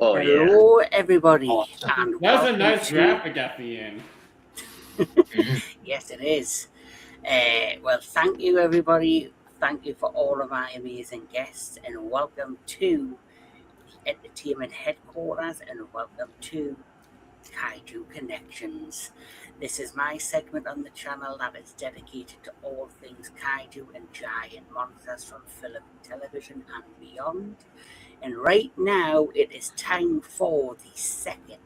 Oh yeah. Hello, everybody, Awesome. and That's a welcome nice to. graphic at the end. Yes, it is. Well, thank you, everybody. Thank you for all of my amazing guests, and welcome to the Entertainment Headquarters, and welcome to Kaiju Connections. This is my segment on the channel that is dedicated to all things kaiju and giant monsters from film, television, and beyond. And right now, it is time for the second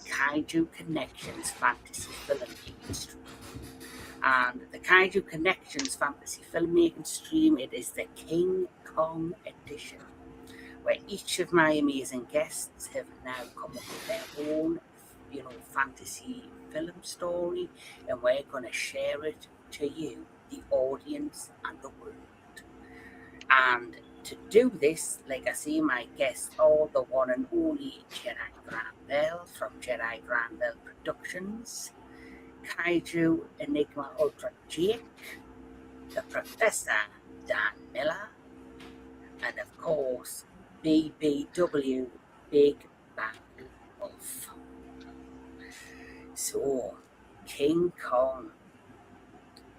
Kaiju Connections fantasy filmmaking stream. And the Kaiju Connections fantasy filmmaking stream, it is the King Kong edition, where each of my amazing guests have now come up with their own, fantasy film story, and we're going to share it to you, the audience, and the world. And to do this, like I say, my guests are the one and only Jedi Granville from Jedi Granville Productions, Kaiju Enigma Ultra Jake, the Professor Dan Miller, and of course BBW Big Bang Wolf. So, King Kong.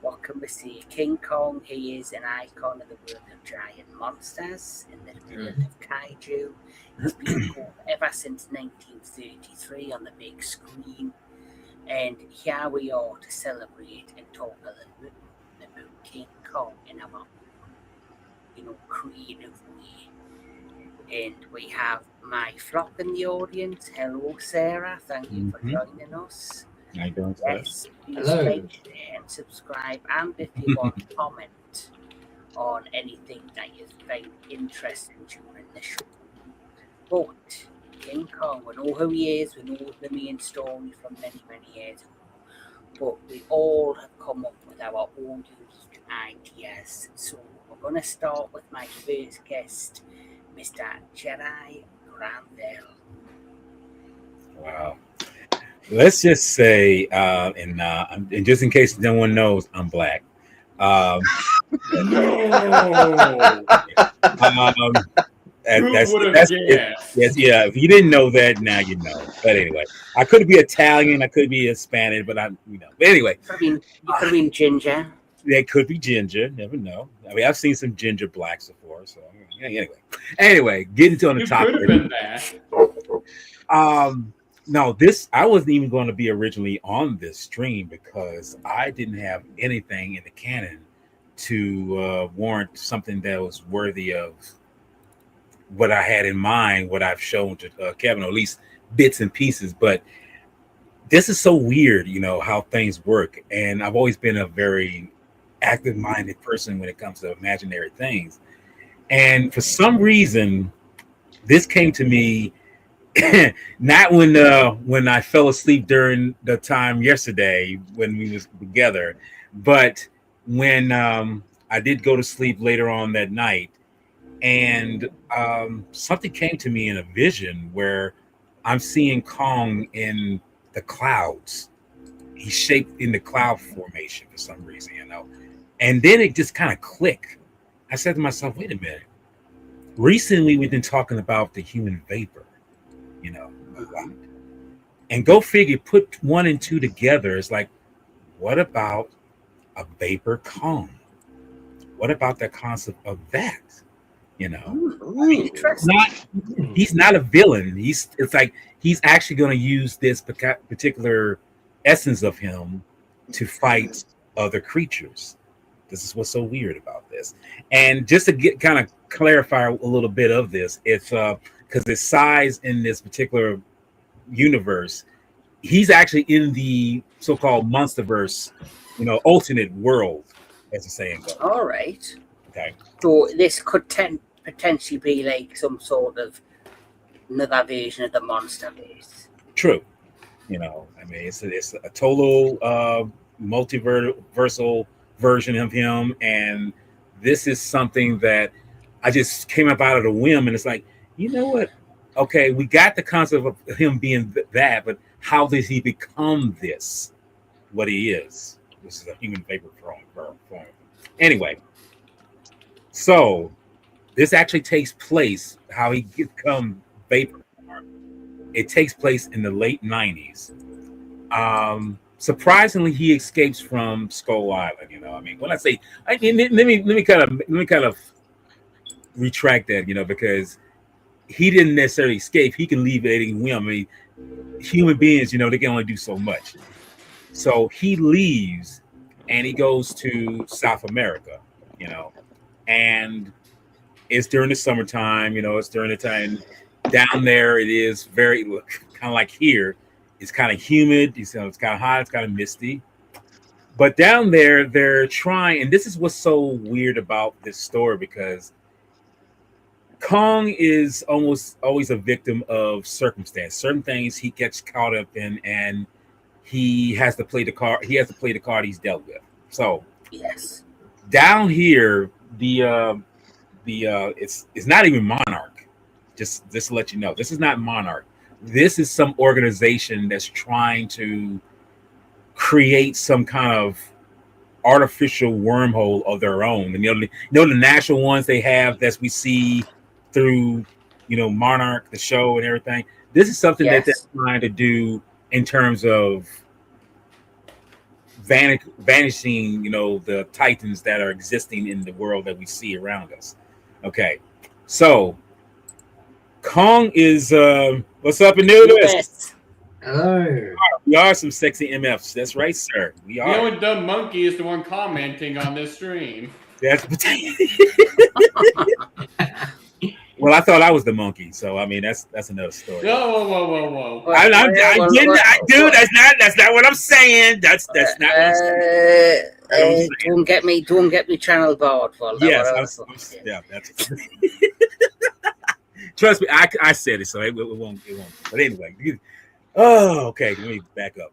What can we say? King Kong, he is an icon of the world of giant monsters in the world of kaiju. He's been born ever since 1933 on the big screen. And here we are to celebrate and talk a little bit about King Kong in our creative way. And we have my flock in the audience. Hello, Sarah. Thank you for joining us. How you doing, sir? Yes, please Hello. like, share, and subscribe. And if you want to comment on anything that you find interesting during the show. But King Kong, we know who he is, we know the main story from many, many years ago. But we all have come up with our own unique ideas. So we're going to start with my first guest, Mr. Jedi Granville. Wow. Let's just say, and just in case no one knows, I'm black. No. Who would have guessed? Yes, yeah. If you didn't know that, now you know. But anyway, I could be Italian, I could be Hispanic, but But anyway, You could have been ginger. they could be ginger. Never know. I mean, I've seen some ginger blacks before. So anyway, getting to on the You topic. could have been that. No, this I wasn't even going to be originally on this stream because I didn't have anything in the canon to warrant something that was worthy of what I had in mind, what I've shown to Kevin, or at least bits and pieces. But this is so weird, how things work. And I've always been a very active-minded person when it comes to imaginary things. And for some reason, this came to me not when I fell asleep during the time yesterday when we was together, but when I did go to sleep later on that night, and something came to me in a vision where I'm seeing Kong in the clouds. He's shaped in the cloud formation for some reason, and then it just kind of clicked. I said to myself, wait a minute. Recently, we've been talking about the human vapor, a lot. And go figure, put one and two together. It's like, what about a vapor Kong? What about the concept of that? Interesting. He's not a villain. It's like he's actually going to use this particular essence of him to fight other creatures. This is what's so weird about this. And just to kind of clarify a little bit of this, it's because his size in this particular universe, he's actually in the so-called monsterverse, alternate world, as the saying goes. All right. Okay. So this could potentially be like some sort of another version of the Monsterverse. True. It's a total multiversal version of him, and this is something that I just came up out of the whim, and it's like, you know what? Okay, we got the concept of him being that, but how did he become this? What he is? This is a human vapor form. Anyway, so this actually takes place how he become vapor. It takes place in the late 90s. Surprisingly, he escapes from Skull Island. I mean, when I say, let me kind of retract that. Because he didn't necessarily escape. He can leave at any whim. I mean, human beings, they can only do so much. So he leaves and he goes to South America. You know, and it's during the summertime. It's during the time down there. It is very kind of like here. It's kind of humid. It's kind of hot. It's kind of misty. But down there, they're trying, and this is what's so weird about this story because Kong is almost always a victim of circumstance. Certain things he gets caught up in, and he has to play the card. He has to play the card he's dealt with. So Yes. down here, it's not even Monarch. Just to let you know, this is not Monarch. This is some organization that's trying to create some kind of artificial wormhole of their own. And the natural ones they have that we see through Monarch, the show, and everything. This is something that they're Yes. trying to do in terms of vanishing, the titans that are existing in the world that we see around us. Okay, so Kong is what's up and new to this? Yes. Hello. We are some sexy MFs. That's right, sir. We The are. only dumb monkey is the one commenting on this stream. That's well, I thought I was the monkey, so I mean that's another story. Whoa. I do. That's not what I'm saying. That's not what I'm saying. Don't get me channel bored for that. Yes, yeah, that's. Trust me, I said it, so it won't. But anyway, okay. Let me back up.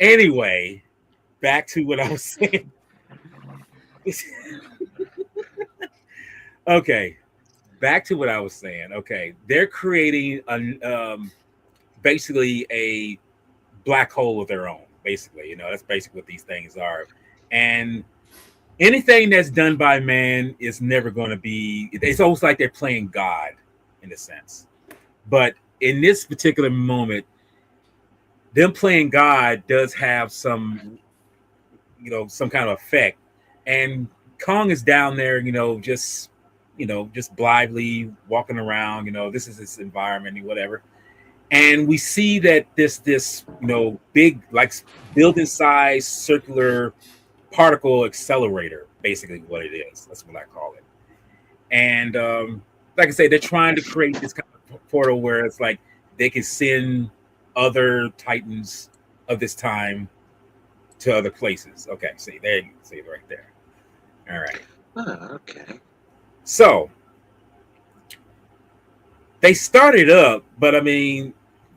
Anyway, back to what I was saying. Okay, back to what I was saying. Okay, they're creating basically a black hole of their own. Basically, that's basically what these things are, and anything that's done by man is never going to be. It's almost like they're playing God in a sense, but in this particular moment, them playing God does have some kind of effect, and Kong is down there, just blithely walking around. This is his environment and whatever, and we see that this big like building size circular particle accelerator, basically what it is. That's what I call it. And like I say, they're trying to create this kind of portal where it's like they can send other titans of this time to other places. Okay, see there, you see it right there. All right. Oh, okay. So they started up, but I mean,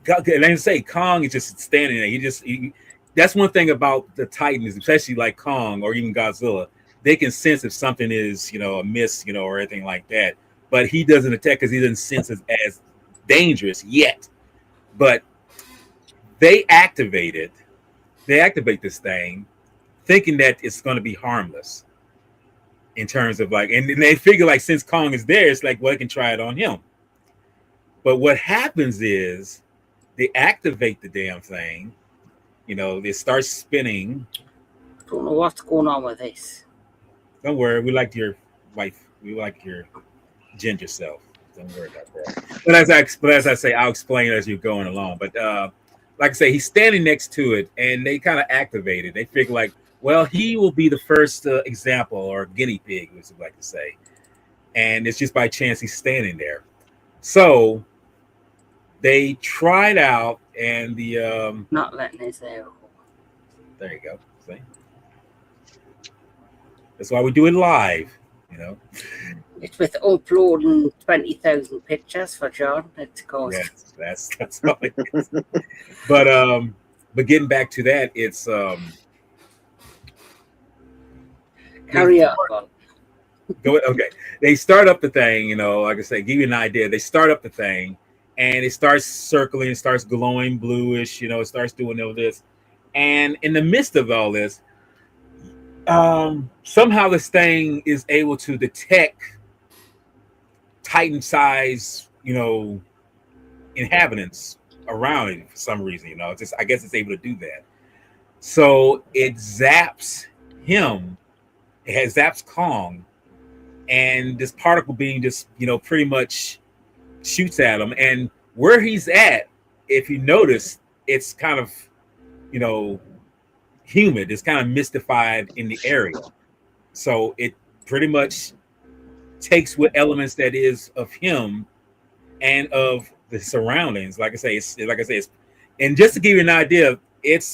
like I say, Kong is just standing there. That's one thing about the Titans, especially like Kong or even Godzilla. They can sense if something is, amiss, or anything like that. But he doesn't attack because he doesn't sense it as dangerous yet. But they activate this thing, thinking that it's going to be harmless. In terms of and they figure since Kong is there, it's like, well, they can try it on him. But what happens is they activate the damn thing. It starts spinning. Don't know what's going on with this. Don't worry, we like your wife. We like your ginger self. Don't worry about that. But as I say, I'll explain as you're going along. But like I say, he's standing next to it, and they kind of activate it. They figure well, he will be the first example or guinea pig, as we like to say. And it's just by chance he's standing there. So they tried out, and the Not letting us there. there you go. See, that's why we do it live. It's with uploading 20,000 pictures for John. It's cost. Yes, that's all it is. But getting back to that, it's Carry on. Go okay. They start up the thing, like I say, give you an idea. They start up the thing, and it starts circling, it starts glowing bluish, it starts doing all this. And in the midst of all this, somehow this thing is able to detect Titan size, inhabitants around it for some reason. You know, it's just I guess it's able to do that. So it zaps him. It has zaps Kong, and this particle being just pretty much shoots at him. And where he's at, if you notice, it's kind of humid. It's kind of mystified in the area. So it pretty much takes what elements that is of him and of the surroundings. Like I say, it's and just to give you an idea, it's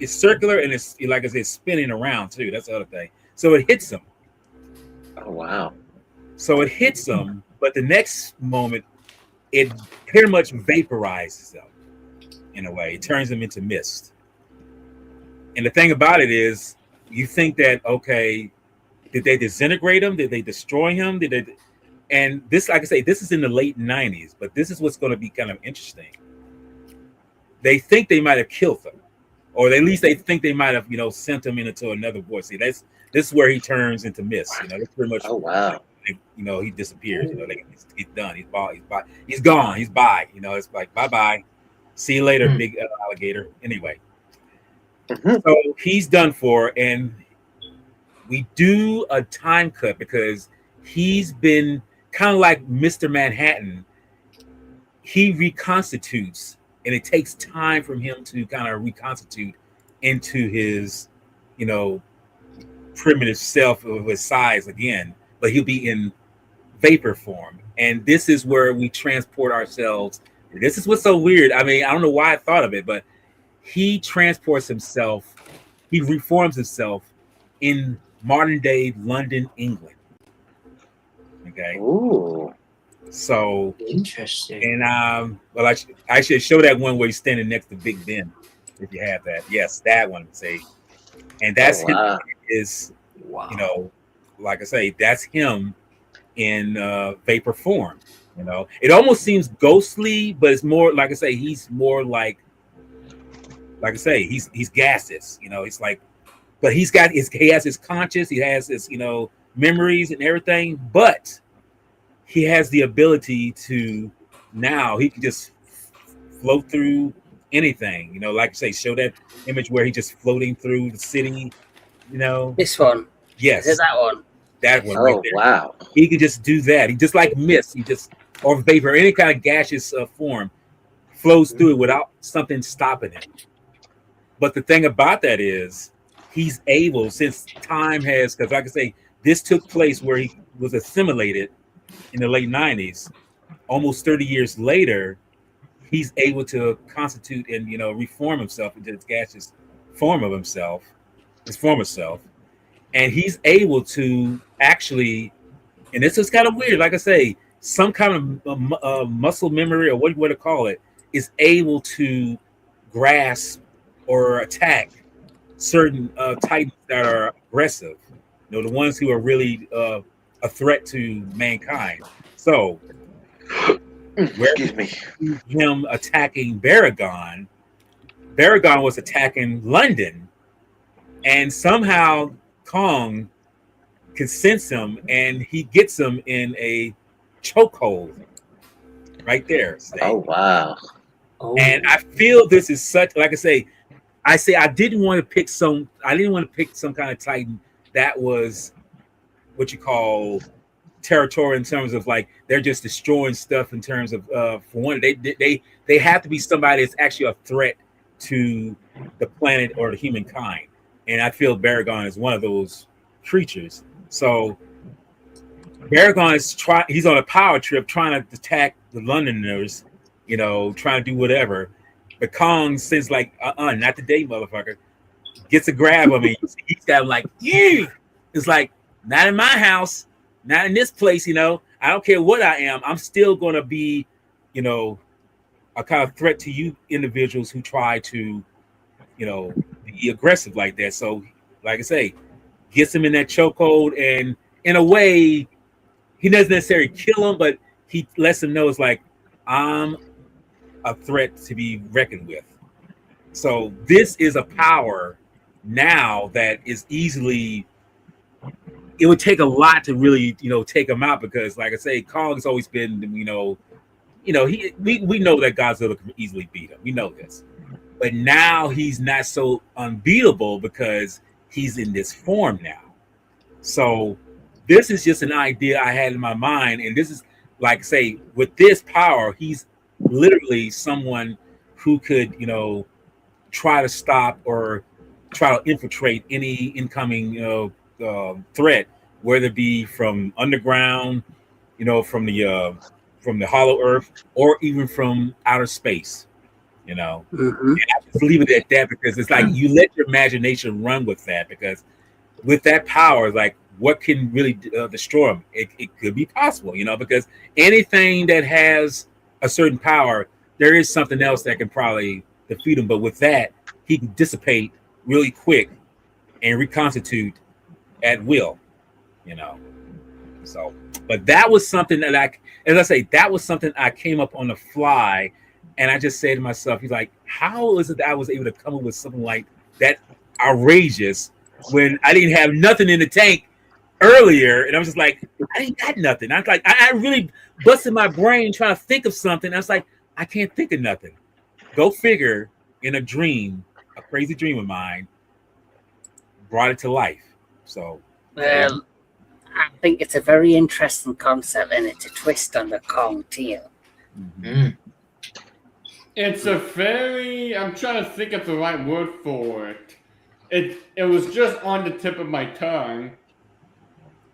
circular and it's like I say, it's spinning around too. That's the other thing. So it hits him. Oh wow. So it hits him, but the next moment it pretty much vaporizes him in a way. It turns him into mist. And the thing about it is, you think that, okay, did they disintegrate him? Did they destroy him? And this, like I say, this is in the late 90s, but this is what's going to be kind of interesting. They think they might have killed him, or at least they think they might have, sent him into another void. See, this is where he turns into mist. That's pretty much. Oh wow. He disappears. He's done. He's gone. He's by. It's like bye bye. See you later, big alligator. Anyway, so he's done for, and we do a time cut because he's been kind of like Mr. Manhattan. He reconstitutes, and it takes time for him to kind of reconstitute into his, primitive self of his size again. But he'll be in vapor form. And this is where we transport ourselves. This is what's so weird. I mean, I don't know why I thought of it, but he transports himself, he reforms himself in modern day London, England. Okay. Ooh. So interesting. And well, I should show that one where he's standing next to Big Ben, if you have that. Yes, that one. Say, and that's him. Is like I say, that's him in vapor form. It almost seems ghostly, but it's more like I say, he's more like I say, he's gaseous. It's like, but he has his conscience, he has his memories and everything, but he has the ability to now he can just float through anything. Like I say, show that image where he's just floating through the city. This one. Yes. Is that one? That one right there. Wow. He could just do that. He just like mist. He just, or vapor, any kind of gaseous form, flows through it without something stopping him. But the thing about that is, he's able, since time has, because like I say, this took place where he was assimilated in the late 90s. Almost 30 years later, he's able to constitute and reform himself into his gaseous form of himself, his former self. And he's able to actually, and this is kind of weird, like I say, some kind of muscle memory, or what you want to call it, is able to grasp or attack certain titans that are aggressive, the ones who are really a threat to mankind. So, excuse me, him attacking Baragon was attacking London, and somehow Kong can sense him, and he gets him in a chokehold right there. Oh wow. And I feel this is such, like I say I didn't want to pick some kind of Titan that was what you call territorial in terms of like they're just destroying stuff in terms of for one, they have to be somebody that's actually a threat to the planet or the humankind. And I feel Baragon is one of those creatures. So Baragon is he's on a power trip trying to attack the Londoners, trying to do whatever. But Kong says like, not today, motherfucker. Gets a grab of me. He's got him like, yeah. It's like, not in my house, not in this place, I don't care what I am. I'm still gonna be, a kind of threat to you individuals who try to, be aggressive like that. So, like I say, gets him in that chokehold, and in a way, he doesn't necessarily kill him, but he lets him know it's like, I'm a threat to be reckoned with. So this is a power now that is easily, it would take a lot to really, take him out, because like I say, Kong's always been, we know that Godzilla can easily beat him. We know this, but now he's not so unbeatable because he's in this form now. So this is just an idea I had in my mind, and this is like say with this power, he's literally someone who could try to stop or try to infiltrate any incoming threat, whether it be from underground, from the hollow earth, or even from outer space. Mm-hmm. And I just leave it at that because it's like you let your imagination run with that, because with that power, like what can really destroy him? It could be possible, because anything that has a certain power, there is something else that can probably defeat him. But with that, he can dissipate really quick and reconstitute at will, So, but that was something that that was something I came up on the fly, and I just said to myself, he's like, how is it that I was able to come up with something like that outrageous when I didn't have nothing in the tank earlier? And I was just like, I ain't got nothing. I was like, I really busted my brain trying to think of something. I was like, I can't think of nothing. Go figure, in a dream, a crazy dream of mine, brought it to life. So, well, I think it's a very interesting concept, and it's a twist on the Kong tale. Mm-hmm. It's a very, I'm trying to think of the right word for it. It was just on the tip of my tongue,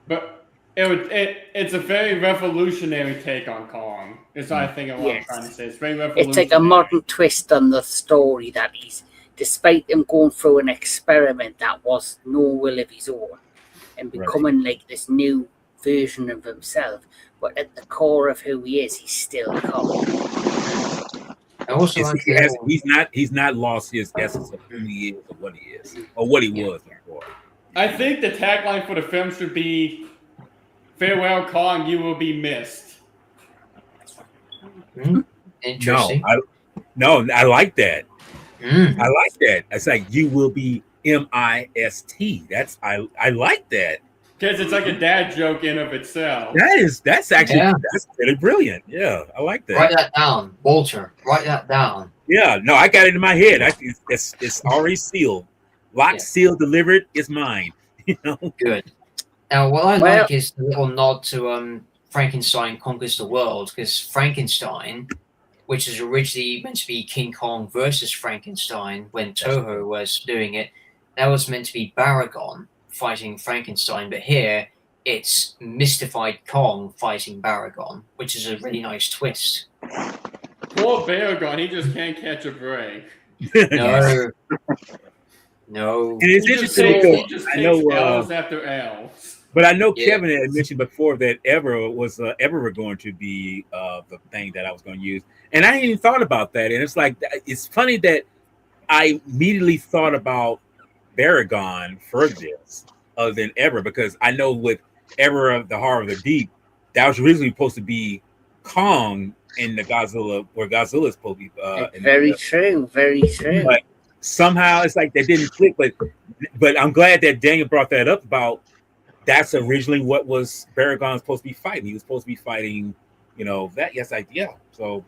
but it's a very revolutionary take on Kong. Is what I think of what I'm trying to say. It's very revolutionary. It's like a modern twist on the story that he's, despite him going through an experiment that was no will of his own, and becoming like this new version of himself, but at the core of who he is, he's still Kong. I also he's not lost his essence of who he is or what he is or what he was before. I think the tagline for the film should be "Farewell, Kong, you will be missed." Interesting. I like that. I like that. It's like you will be MIST. I like that. Because it's like a dad joke in of itself. That's actually that's really brilliant. Yeah, I like that. Write that down, Walter. Write that down. Yeah, no, I got it in my head. It's already sealed, locked, sealed, delivered. It's mine. Good. Now, what I like is the little nod to Frankenstein Conquers the World, because Frankenstein, which is originally meant to be King Kong versus Frankenstein when Toho was doing it, that was meant to be Baragon fighting Frankenstein, but here it's mystified Kong fighting Baragon, which is a really nice twist. Poor Baragon, he just can't catch a break. No. And it's interesting because I know L's after L's. But I know Kevin had mentioned before that ever was ever going to be the thing that I was going to use, and I hadn't even thought about that. And it's like it's funny that I immediately thought about Baragon for this other than ever, because I know with Ever of the Horror of the Deep, that was originally supposed to be Kong in the Godzilla, where Godzilla is supposed to be. Very true. But somehow it's like that didn't click. But I'm glad that Daniel brought that up about that's originally what was Baragon supposed to be fighting. He was supposed to be fighting, that. Yes, So,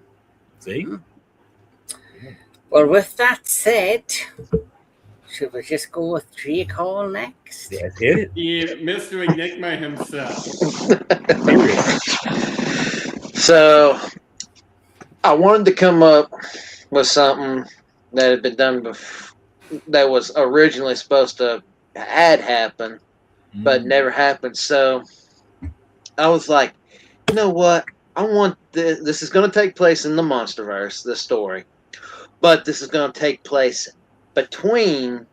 see. Well, with that said, should we just go with Drake Hall next? Yes, hit it. Yeah, Mr. Enigma himself. So, I wanted to come up with something that had been done before, that was originally supposed to had happened, but never happened. So, I was like, you know what? I want this is going to take place in the Monsterverse, this story, but this is going to take place between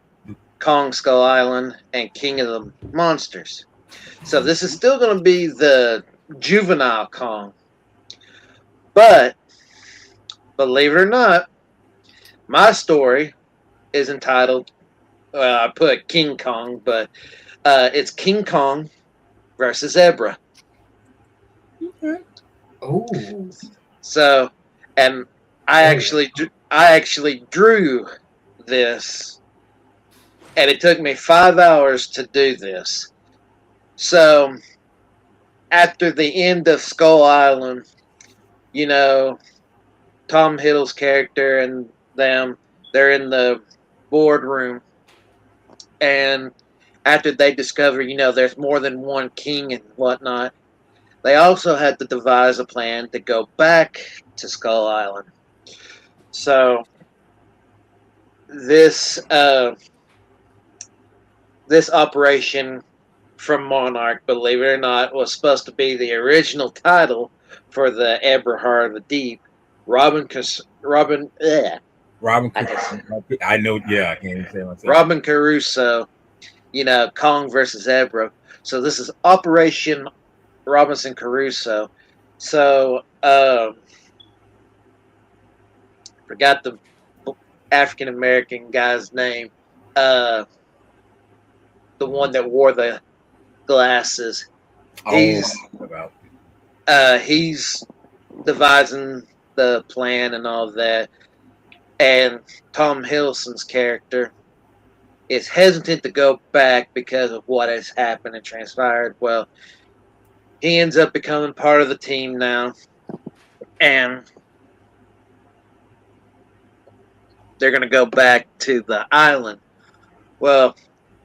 Kong Skull Island and King of the Monsters. So this is still going to be the juvenile Kong. But, believe it or not, my story is entitled, I put King Kong, but it's King Kong versus Zebra. Oh. So, and I actually drew this, and it took me 5 hours to do this. So, after the end of Skull Island, you know, Tom Hiddle's character and them, they're in the boardroom, and after they discover, there's more than one king and whatnot, they also had to devise a plan to go back to Skull Island. So this this operation from Monarch, believe it or not, was supposed to be the original title for the Eberhard of the Deep. Robin, Robin, I I know. Yeah, I can't even say myself. Robin Caruso, Kong versus Ebra. So this is Operation Robinson Crusoe. So forgot the African American guy's name. The one that wore the glasses. He's devising the plan and all that. And Tom Hiddleston's character is hesitant to go back because of what has happened and transpired. Well, he ends up becoming part of the team now. And they're going to go back to the island. Well,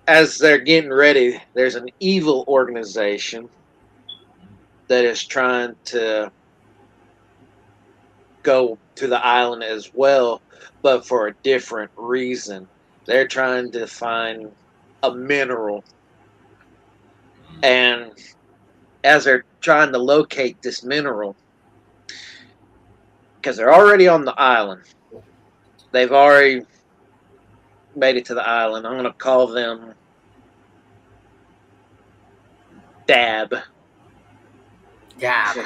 as they're getting ready, there's an evil organization that is trying to go to the island as well, but for a different reason. They're trying to find a mineral. And as they're trying to locate this mineral, because they're already on the island, they've already made it to the island. I'm going to call them Dab. Dab.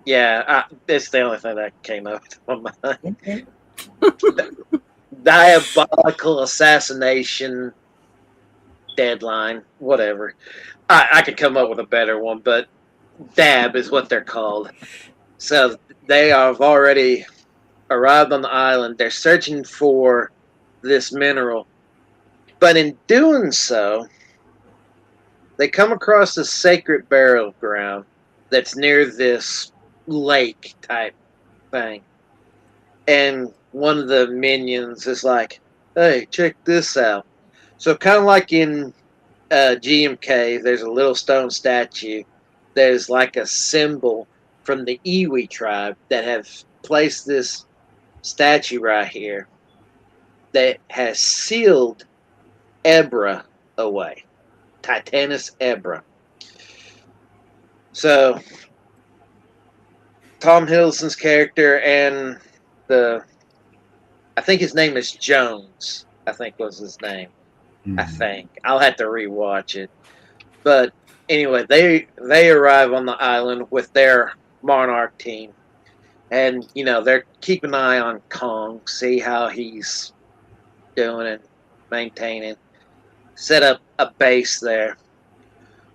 Yeah, it's the only thing that came up to my mind. Okay. Diabolical assassination deadline, whatever. I could come up with a better one, but Dab is what they're called. So they have already arrived on the island. They're searching for this mineral. But in doing so, they come across a sacred burial ground that's near this lake type thing. And one of the minions is like, hey, check this out. So kind of like in GMK, there's a little stone statue. There's like a symbol from the Iwi tribe that have placed this statue right here that has sealed Ebra away. Titanus Ebra. So Tom Hiddleston's character and I think his name is Jones, I think was his name. I think. I'll have to rewatch it. But anyway, they arrive on the island with their Monarch team. And, they're keeping an eye on Kong, see how he's doing and maintaining. Set up a base there.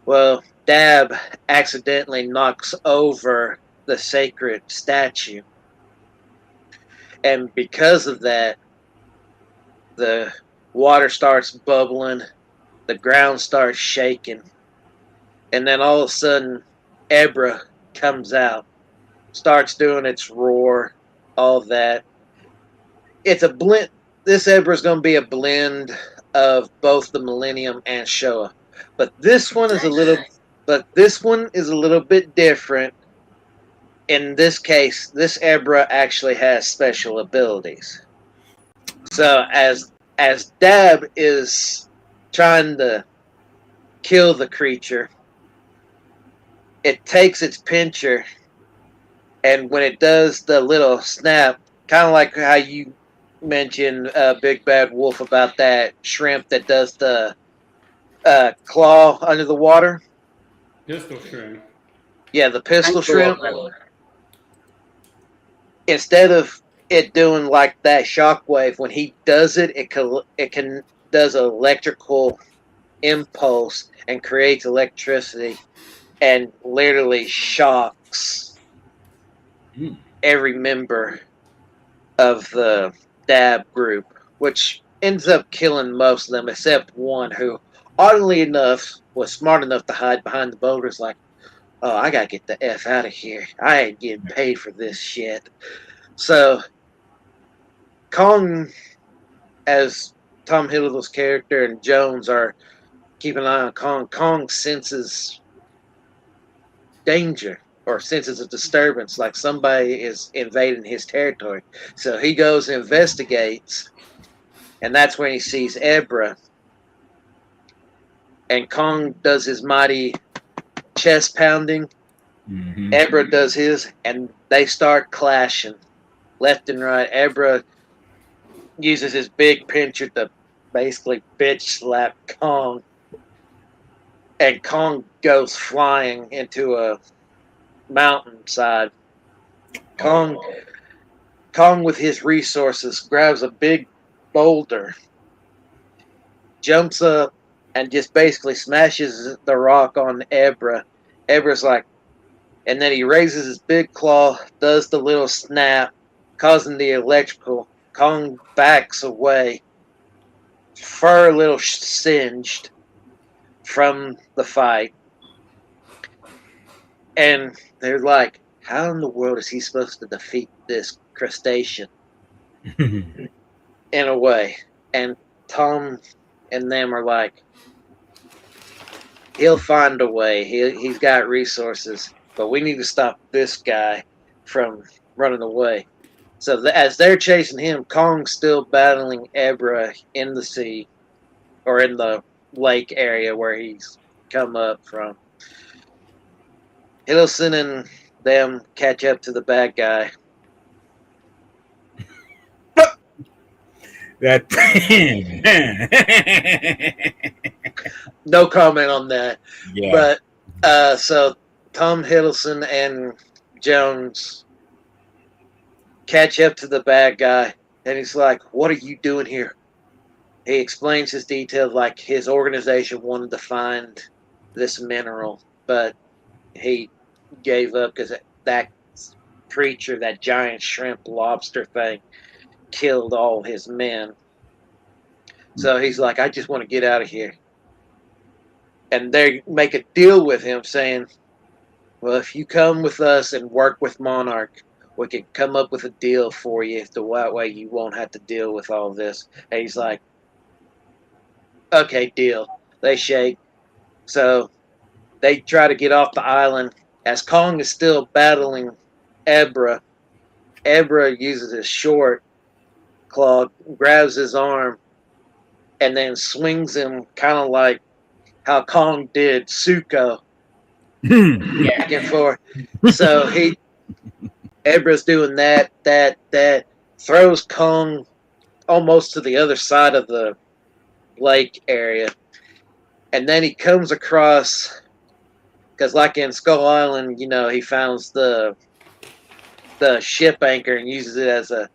Well, Dab accidentally knocks over the sacred statue. And because of that, the water starts bubbling, the ground starts shaking, and then all of a sudden, Ebra comes out, starts doing its roar, all of that. It's a blend. This Ebra is going to be a blend of both the Millennium and Showa, but this one is a little bit different. In this case, this Ebra actually has special abilities. So as Dab is trying to kill the creature, it takes its pincher, and when it does the little snap, kind of like how you mentioned Big Bad Wolf about that shrimp that does the claw under the water. Pistol shrimp. Yeah, the pistol shrimp. Instead of it doing like that shockwave, when he does it, it can does an electrical impulse and creates electricity and literally shocks every member of the Dab group, which ends up killing most of them except one who, oddly enough, was smart enough to hide behind the boulders like, oh, I gotta get the F out of here. I ain't getting paid for this shit. So Kong, as Tom Hiddleston's character and Jones are keeping an eye on Kong, Kong senses danger or senses a disturbance, like somebody is invading his territory. So he goes and investigates, and that's when he sees Ebra. And Kong does his mighty chest pounding. Mm-hmm. Ebra does his, and they start clashing left and right. Ebra uses his big pincher to basically bitch slap Kong, and Kong goes flying into a mountainside. Kong, Kong, with his resources, grabs a big boulder, jumps up, and just basically smashes the rock on Ebra. Ebra's like, and then he raises his big claw, does the little snap, causing the electrical. Kong backs away, fur a little singed from the fight. And they're like, how in the world is he supposed to defeat this crustacean? In a way. And Tom and them are like, he'll find a way. He's got resources, but we need to stop this guy from running away. So as they're chasing him, Kong's still battling Ebra in the sea or in the lake area where he's come up from. Hiddleston and them catch up to the bad guy. That No comment on that. yeah. But so Tom Hiddleston and Jones catch up to the bad guy, and he's like, "What are you doing here?" He explains his details, like his organization wanted to find this mineral, but he gave up because that creature, that giant shrimp lobster thing, killed all his men. So he's like, I just want to get out of here. And they make a deal with him saying, well, if you come with us and work with Monarch, we can come up with a deal for you. If the that way you won't have to deal with all this. And he's like, okay, deal. They shake. So they try to get off the island. As Kong is still battling Ebra, Ebra uses his short claw, grabs his arm, and then swings him kind of like how Kong did Suko back and forth. So Ebra's doing that, throws Kong almost to the other side of the lake area. And then he comes across, because like in Skull Island, you know, he finds the ship anchor and uses it as a...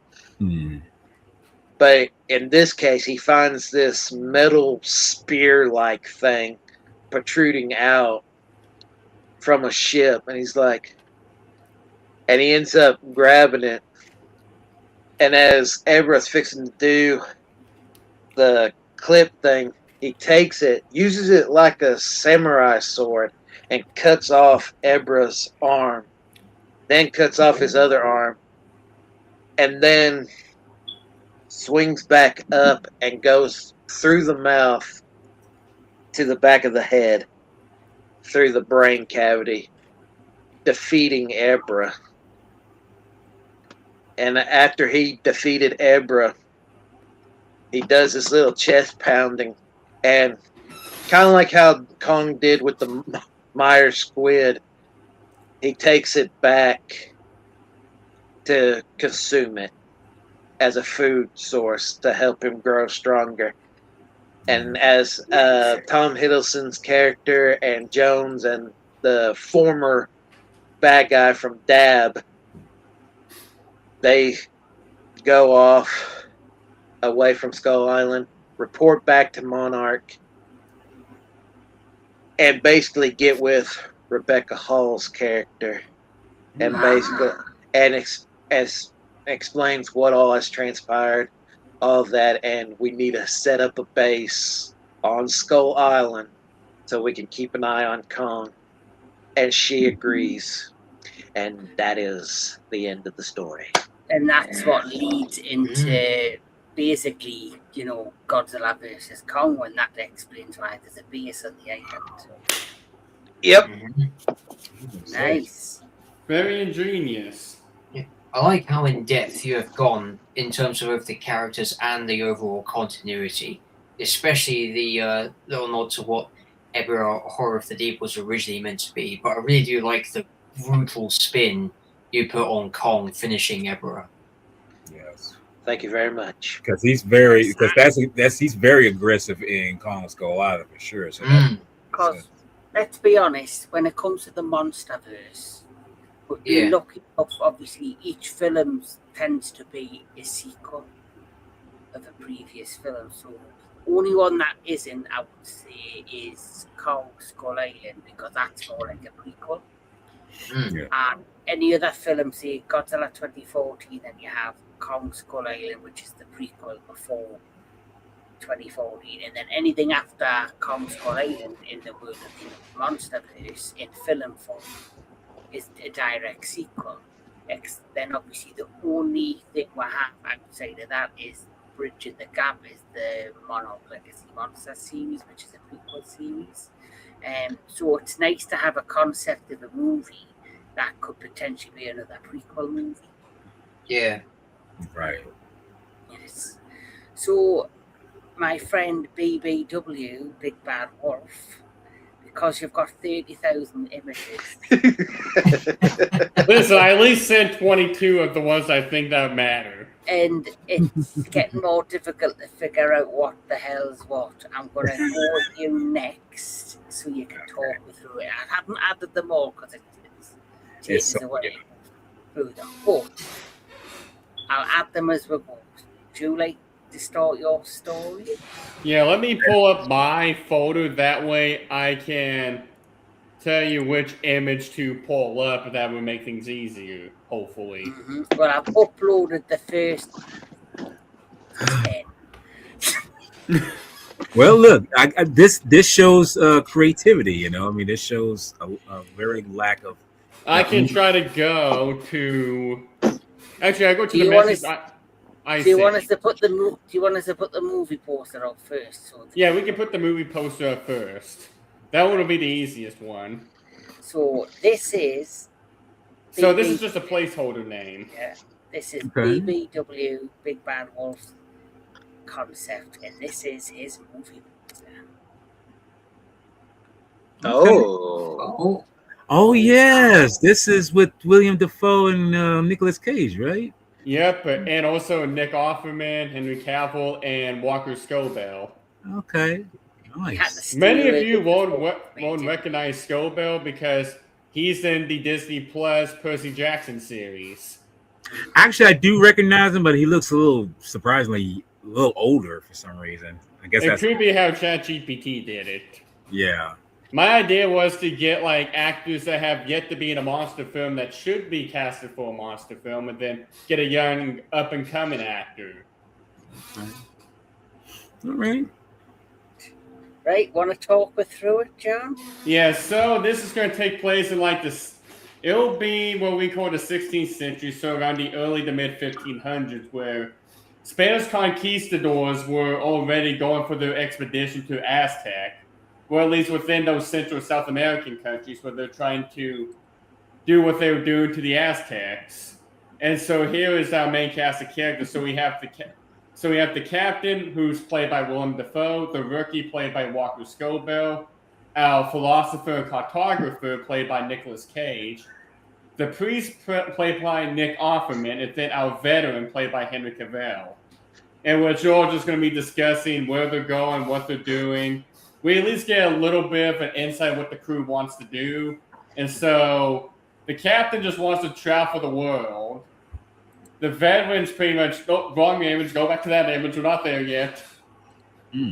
But in this case, he finds this metal spear-like thing protruding out from a ship, and he's like... And he ends up grabbing it. And as Ebra's fixing to do the clip thing, he takes it, uses it like a samurai sword, and cuts off Ebra's arm. Then cuts off his other arm. And then swings back up and goes through the mouth to the back of the head, through the brain cavity, defeating Ebra. And after he defeated Ebra, he does this little chest pounding, and kind of like how Kong did with the Meyer squid, he takes it back to consume it as a food source to help him grow stronger. And as Tom Hiddleston's character and Jones and the former bad guy from Dab, they go off away from Skull Island, report back to Monarch, and basically get with Rebecca Hall's character, and basically explains what all has transpired, all of that, and we need to set up a base on Skull Island so we can keep an eye on Kong. And she agrees. And that is the end of the story. And that's what leads into basically, Godzilla versus Kong, when that explains why there's a base on the island. Yep. Nice. Very ingenious. I like how in depth you have gone in terms of both the characters and the overall continuity, especially the little nod to what Ebra Horror of the Deep was originally meant to be. But I really do like the brutal spin you put on Kong finishing Ebra. Yes. Thank you very much. Because he's he's very aggressive in Kong Skull Island for sure. So because let's be honest, when it comes to the MonsterVerse, but you're lucky enough, obviously, each film tends to be a sequel of a previous film. So the only one that isn't, I would say, is Kong Skull Island, because that's more like a prequel. And any other film, say Godzilla 2014, and you have Kong Skull Island, which is the prequel before 2014, and then anything after Kong Skull Island in the world of the MonsterVerse in film form is a direct sequel. Then obviously the only thing we have outside of that is bridging the gap is the Monarch Legacy Monster series, which is a prequel series. So it's nice to have a concept of a movie that could potentially be another prequel movie. Yeah. Right. Yes. So my friend BBW, Big Bad Wolf, because you've got 30,000 images. Listen, I at least sent 22 of the ones I think that matter. And it's getting more difficult to figure out what the hell's what. I'm going to go with you next so you can talk me through it. I haven't added them all because it takes away through them. But I'll add them as we go. Do you like to start your story? Yeah, let me pull up my folder. That way I can tell you which image to pull up, and that would make things easier, hopefully. Mm-hmm. Well, I've uploaded the first 10. Well, look, this shows creativity. I mean, this shows a very lack of. I can try to go to. Actually, I go to the message. Do you want us to put the movie poster up first? Yeah, we can put the movie poster up first. That one will be the easiest one. So this is. So this is just a placeholder name. Yeah, this is BBW, Big Bad Wolf concept, and this is his movie poster. Oh yes, this is with William Dafoe and Nicolas Cage, right? Yep, and also Nick Offerman, Henry Cavill, and Walker Scobell. Okay, nice. Many of you won't recognize Scobell because he's in the Disney Plus Percy Jackson series. Actually, I do recognize him, but he looks surprisingly a little older for some reason. I guess it could be how ChatGPT did it. Yeah. My idea was to get actors that have yet to be in a monster film that should be casted for a monster film, and then get a young up and coming actor. All right. Right, want to talk us through it, John? Yeah. So this is going to take place in this. It'll be what we call the 16th century, so around the early to mid 1500s, where Spanish conquistadors were already going for their expedition to Aztec. Or at least within those Central South American countries where they're trying to do what they were doing to the Aztecs. And so here is our main cast of characters. So we have the captain, who's played by Willem Dafoe, the rookie played by Walker Scobell, our philosopher and cartographer played by Nicolas Cage, the priest played by Nick Offerman, and then our veteran played by Henry Cavill. And we're all just going to be discussing where they're going, what they're doing. We at least get a little bit of an insight what the crew wants to do. And so the captain just wants to travel the world. The veteran's pretty much, wrong image, go back to that image, we're not there yet.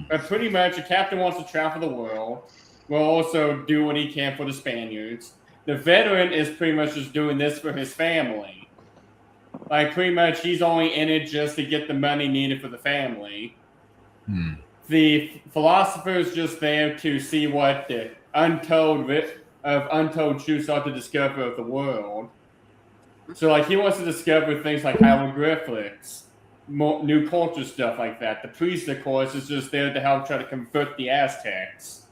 But pretty much the captain wants to travel the world. Will also do what he can for the Spaniards. The veteran is pretty much just doing this for his family. Pretty much he's only in it just to get the money needed for the family. The philosopher is just there to see what the untold of untold truths are to discover of the world. So, like, he wants to discover things like hieroglyphics, new culture stuff like that. The priest, of course, is just there to help try to convert the Aztecs.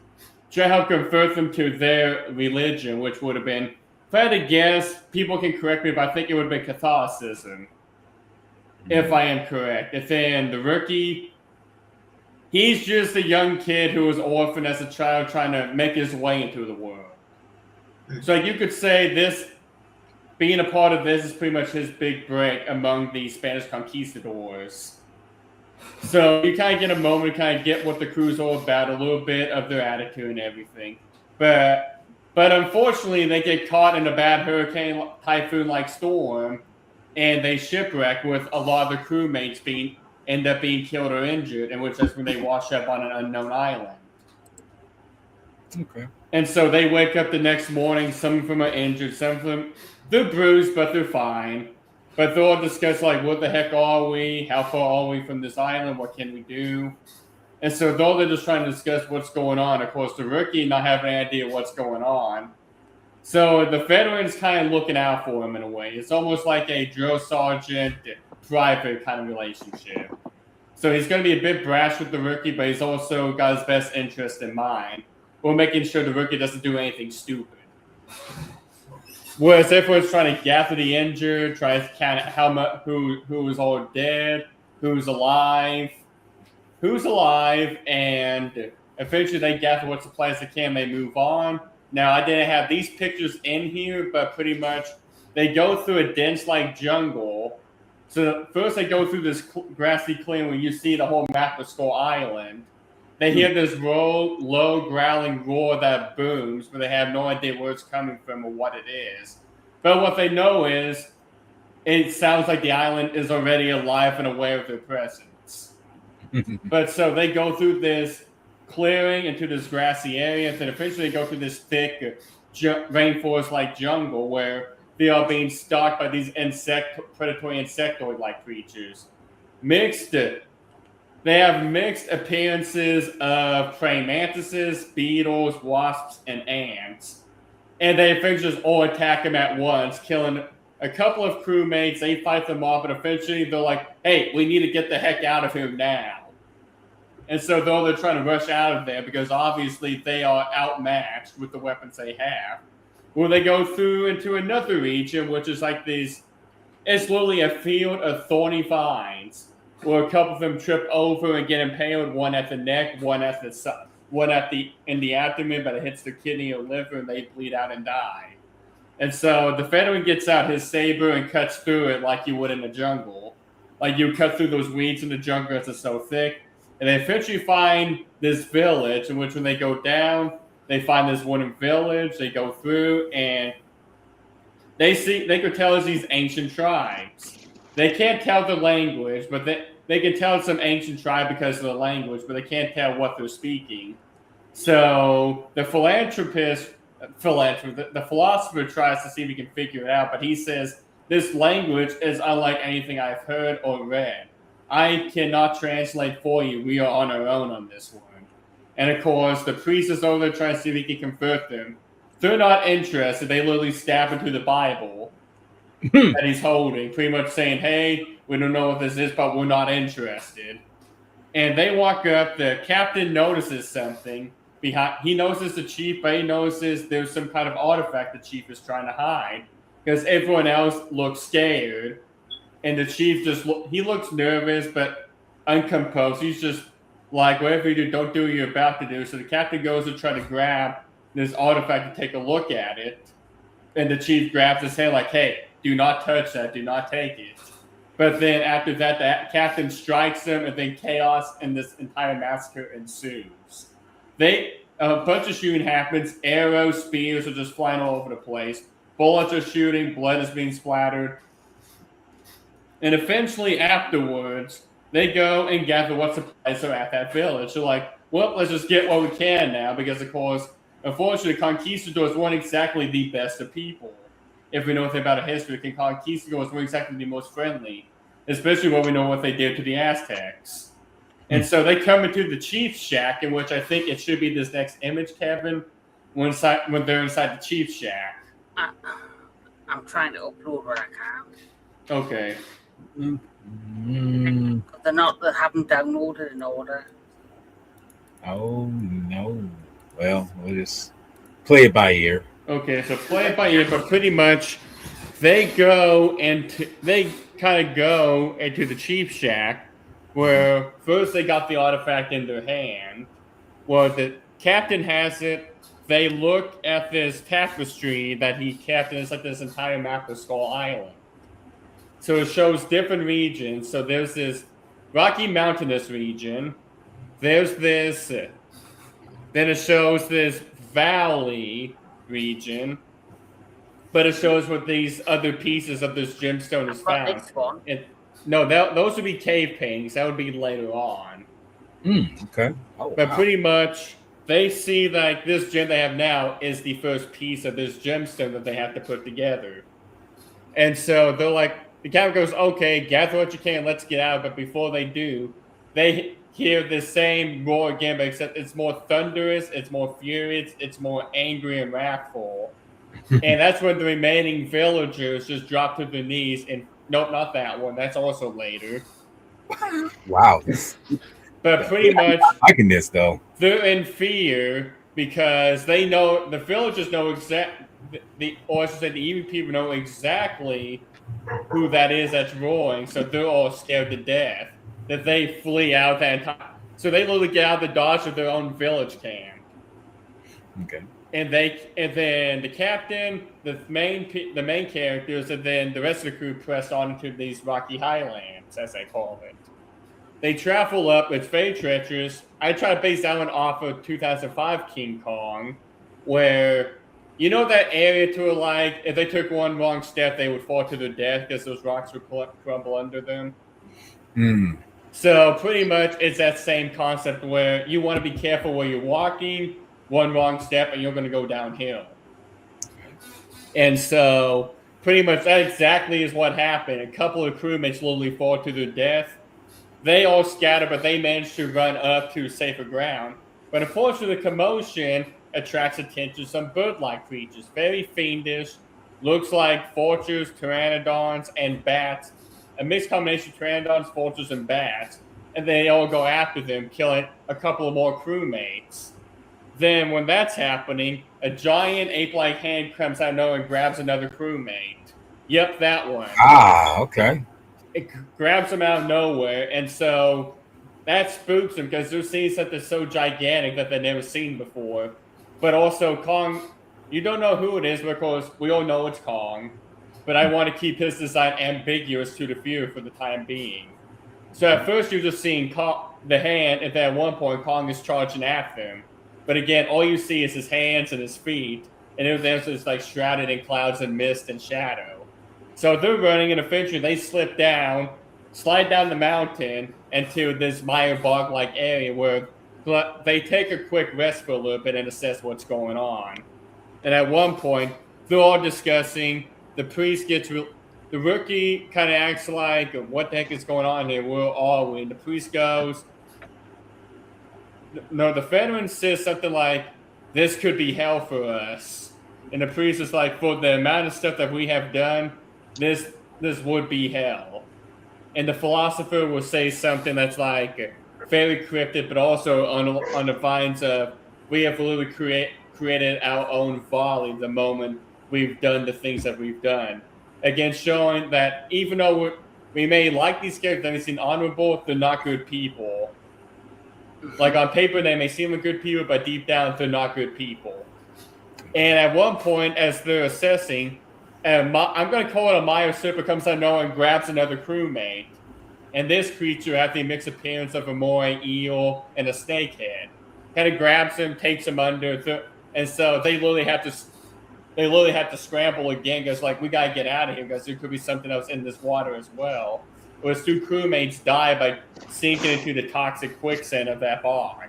Try to help convert them to their religion, which would have been, if I had to guess, people can correct me, but I think it would have been Catholicism, if I am correct. And then the rookie, he's just a young kid who was orphaned as a child trying to make his way into the world. So you could say this, being a part of this is pretty much his big break among the Spanish conquistadors. So you kind of get a moment to kind of get what the crew's all about, a little bit of their attitude and everything. But unfortunately, they get caught in a bad hurricane, typhoon-like storm, and they shipwreck with a lot of the crewmates end up being killed or injured, in which that's when they wash up on an unknown island. Okay. And so they wake up the next morning. Some of them are injured. Some of them, they're bruised, but they're fine. But they'll all discuss, like, what the heck are we? How far are we from this island? What can we do? And so though they're just trying to discuss what's going on, of course, the rookie not having any idea what's going on. So the veteran's kind of looking out for him in a way. It's almost like a drill sergeant, private kind of relationship. So he's going to be a bit brash with the rookie, but he's also got his best interest in mind. We're making sure the rookie doesn't do anything stupid. Whereas everyone's trying to gather the injured, try to count how much, who is all dead, who's alive, and eventually they gather what supplies they can, they move on. Now, I didn't have these pictures in here, but pretty much they go through a dense-like jungle. So first they go through this grassy clearing where you see the whole map of Skull Island. They hear this low growling roar that booms, but they have no idea where it's coming from or what it is. But what they know is it sounds like the island is already alive and aware of their presence. But so they go through this clearing into this grassy area, and then eventually they go through this thick rainforest-like jungle where they are being stalked by these predatory insectoid-like creatures. They have mixed appearances of praying mantises, beetles, wasps, and ants. And they eventually just all attack them at once, killing a couple of crewmates. They fight them off, but eventually they're like, hey, we need to get the heck out of here now. And so though they're trying to rush out of there because obviously they are outmatched with the weapons they have, well, they go through into another region, which is like it's literally a field of thorny vines, where a couple of them trip over and get impaled, one at the neck, one in the abdomen, but it hits the kidney or liver, and they bleed out and die. And so the veteran gets out his saber and cuts through it like you would in the jungle. Like you cut through those weeds in the jungle because it's so thick. And they eventually find this village, in which when they go down, they find this wooden village. They go through, and they could tell it's these ancient tribes. They can't tell the language, but they can tell it's some ancient tribe because of the language, but they can't tell what they're speaking. So the philosopher tries to see if he can figure it out, but he says, this language is unlike anything I've heard or read. I cannot translate for you. We are on our own on this one. And of course, the priest is over there trying to see if he can convert them. They're not interested. They literally stab into the Bible that he's holding, pretty much saying, hey, we don't know what this is, but we're not interested. And they walk up. The captain notices something. He notices the chief, but he notices there's some kind of artifact the chief is trying to hide because everyone else looks scared. And the chief he looks nervous but uncomposed. He's just like, whatever you do, don't do what you're about to do. So the captain goes to try to grab this artifact to take a look at it. And the chief grabs his hand like, hey, do not touch that. Do not take it. But then after that, the captain strikes him, and then chaos and this entire massacre ensues. A bunch of shooting happens. Arrows, spears are just flying all over the place. Bullets are shooting. Blood is being splattered. And eventually afterwards, they go and gather what supplies are at that village. They're like, well, let's just get what we can now. Because, of course, unfortunately, conquistadors weren't exactly the best of people. If we know anything about a history, conquistadors weren't exactly the most friendly. Especially when we know what they did to the Aztecs. And so they come into the chief's shack, in which I think it should be this next image, Kevin. when they're inside the chief shack. I'm trying to upload what I can. Okay. They haven't downloaded in order. Oh no. Well, we'll just play it by ear. Okay, so play it by ear, but pretty much they kind of go into the chief shack where first they got the artifact in their hand. Well, the captain has it. They look at this tapestry that he kept, and it's like this entire map of Skull Island. So it shows different regions. So there's this Rocky Mountainous region. There's this. Then it shows this valley region. But it shows what these other pieces of this gemstone is found. Those would be cave paintings. That would be later on. Okay. But pretty much, they see like this gem they have now is the first piece of this gemstone that they have to put together. And so they're like, the captain goes, okay, gather what you can, let's get out. But before they do, they hear the same roar again, but except it's more thunderous, it's more furious, it's more angry and wrathful. And that's when the remaining villagers just drop to their knees. And nope, not that one. That's also later. Wow. But pretty much, liking this though. They're in fear because they know the villagers know the evil people know exactly who that is that's roaring. So they're all scared to death that they flee out that time. So they literally get out the dodge of their own village camp. Okay. And then the captain, the main characters, and then the rest of the crew press on into these rocky highlands, as they call it. They travel up. It's very treacherous. I try to base that one off of 2005 King Kong, where you know that area to like if they took one wrong step, they would fall to their death because those rocks would crumble under them. So pretty much, it's that same concept where you want to be careful where you're walking. One wrong step and you're going to go downhill. And so pretty much that exactly is what happened. A couple of crewmates literally fall to their death. They all scatter, but they manage to run up to safer ground. But unfortunately, the commotion attracts attention to some bird-like creatures. Very fiendish. Looks like vultures, pteranodons, and bats. A mixed combination of pteranodons, vultures, and bats. And they all go after them, killing a couple of more crewmates. Then, when that's happening, a giant ape-like hand comes out of nowhere and grabs another crewmate. Yep, that one. Okay. It grabs them out of nowhere, and so that spooks them because they're seeing something so gigantic that they've never seen before. But also, Kong, you don't know who it is because we all know it's Kong. But I want to keep his design ambiguous to the viewer for the time being. So at first, you're just seeing the hand, and then at one point, Kong is charging after him. But again, all you see is his hands and his feet, and everything else is like shrouded in clouds and mist and shadow. So they're running, and eventually they slide down the mountain into this mire bog-like area where they take a quick rest for a little bit and assess what's going on. And at one point, they're all discussing. The priest gets the rookie kind of acts like, "What the heck is going on here? Where are we?" And the priest goes. No, the veteran says something like, "This could be hell for us." And the priest is like, "For the amount of stuff that we have done, this would be hell." And the philosopher will say something that's like very cryptic, but also on the vines of, we have literally created our own folly the moment we've done the things that we've done. Again, showing that even though we may like these characters, they seem honorable, they're not good people. Like on paper, they may seem like good people, but deep down, they're not good people. And at one point, as they're assessing, I'm going to call it a Maya Serper comes out of nowhere and grabs another crewmate. And this creature has the mixed appearance of a moray eel and a snakehead. Kind of grabs him, takes him under, and so they literally have to scramble again because like we gotta get out of here because there could be something else in this water as well. Whereas two crewmates die by sinking into the toxic quicksand of that bog.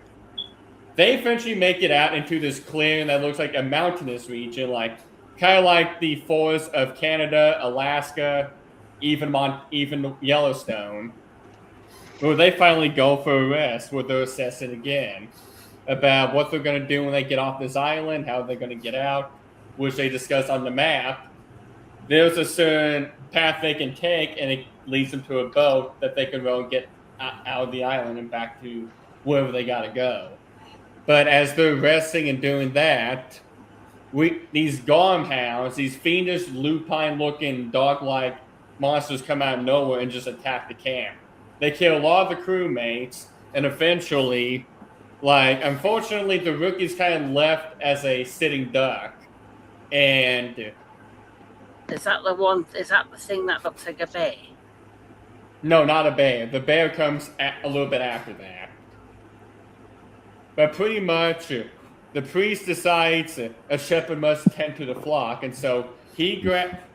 They eventually make it out into this clearing that looks like a mountainous region, like kind of like the forests of Canada, Alaska, even Yellowstone, where they finally go for a rest, where they're assessing again. about what they're going to do when they get off this island, how they're going to get out, which they discuss on the map. There's a certain path they can take, and it leads them to a boat that they can row and get out of the island and back to wherever they got to go. But as they're resting and doing that, these Gormhounds, these fiendish, lupine-looking, dog-like monsters come out of nowhere and just attack the camp. They kill a lot of the crewmates, and eventually, unfortunately, the rookie's kind of left as a sitting duck. And is that the one? Is that the thing that looks like a bear? No, not a bear. The bear comes a little bit after that. But pretty much, the priest decides a shepherd must tend to the flock, and so he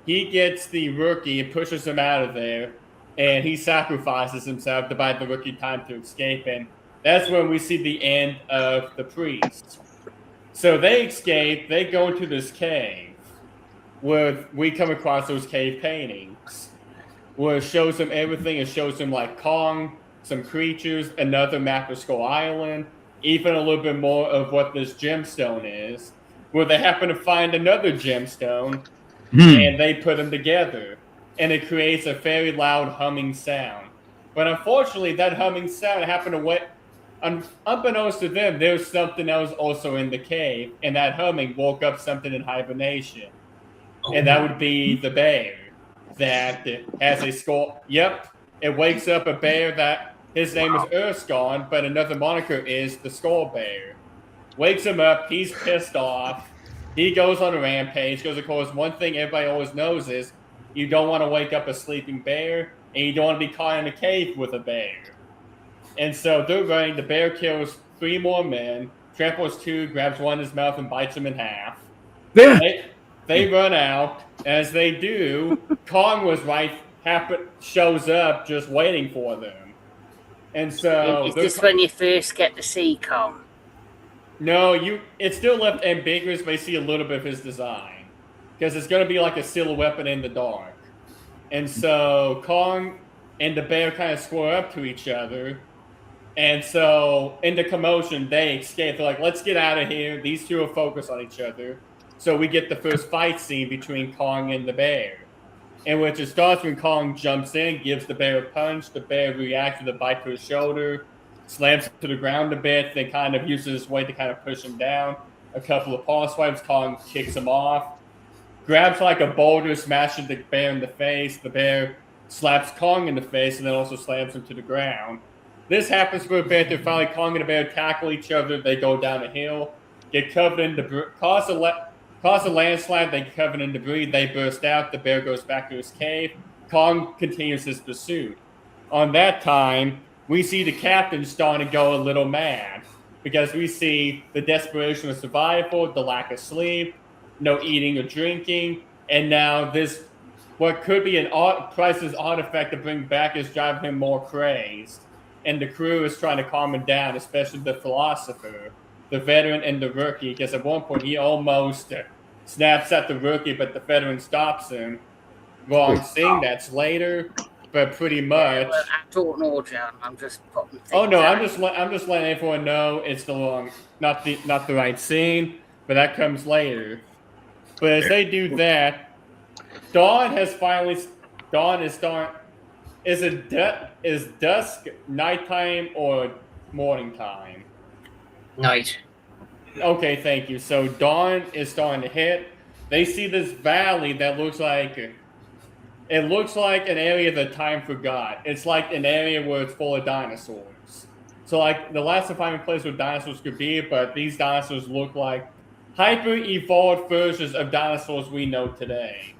gets the rookie and pushes him out of there, and he sacrifices himself to buy the rookie time to escape, and that's when we see the end of the priest. So they escape, they go into this cave, where we come across those cave paintings, where it shows them everything. It shows them like Kong, some creatures, another map of Skull Island, even a little bit more of what this gemstone is, where they happen to find another gemstone, and they put them together, and it creates a very loud humming sound. But unfortunately, that humming sound happened to unbeknownst to them, there's something else also in the cave, and that humming woke up something in hibernation. And that would be the bear that has a skull. Yep, it wakes up a bear that his name is Erskine, but another moniker is the Skull Bear. Wakes him up, he's pissed off. He goes on a rampage, because of course one thing everybody always knows is you don't want to wake up a sleeping bear, and you don't want to be caught in a cave with a bear. And so they're running, the bear kills 3 more men, tramples 2, grabs one in his mouth and bites him in half. They run out. As they do, Kong was shows up just waiting for them. And so is this when you first get to see Kong? No, it's still left ambiguous, but you see a little bit of his design. Because it's going to be like a silhouette in the dark. And so Kong and the bear kind of square up to each other. And so in the commotion, they escape. They're like, let's get out of here. These two are focused on each other. So we get the first fight scene between Kong and the bear, in which it starts when Kong jumps in, gives the bear a punch. The bear reacts with a bite to his shoulder, slams him to the ground a bit, then kind of uses his weight to kind of push him down. A couple of paw swipes, Kong kicks him off, grabs like a boulder, smashes the bear in the face. The bear slaps Kong in the face and then also slams him to the ground. This happens for a bit. Then finally, Kong and the bear tackle each other. They go down a hill, get covered in debris, cause a landslide, they get covered in debris, they burst out, the bear goes back to his cave. Kong continues his pursuit. On that time, we see the captain starting to go a little mad, because we see the desperation of survival, the lack of sleep, no eating or drinking, and now this, what could be an priceless artifact to bring back, is driving him more crazed. And the crew is trying to calm him down, especially the philosopher, the veteran and the rookie, because at one point he almost snaps at the rookie, but the veteran stops him. Wrong thing, that's later, but pretty much. Well, I don't know, John. I'm just putting things Oh no, out. I'm just letting everyone know it's not the right scene, but that comes later. But as they do that, dawn is starting. Is dusk nighttime or morning time? Night. Okay, thank you. So dawn is starting to hit. They see this valley that looks like an area that time forgot. It's like an area where it's full of dinosaurs. So like the last defining place where dinosaurs could be, but these dinosaurs look like hyper-evolved versions of dinosaurs we know today.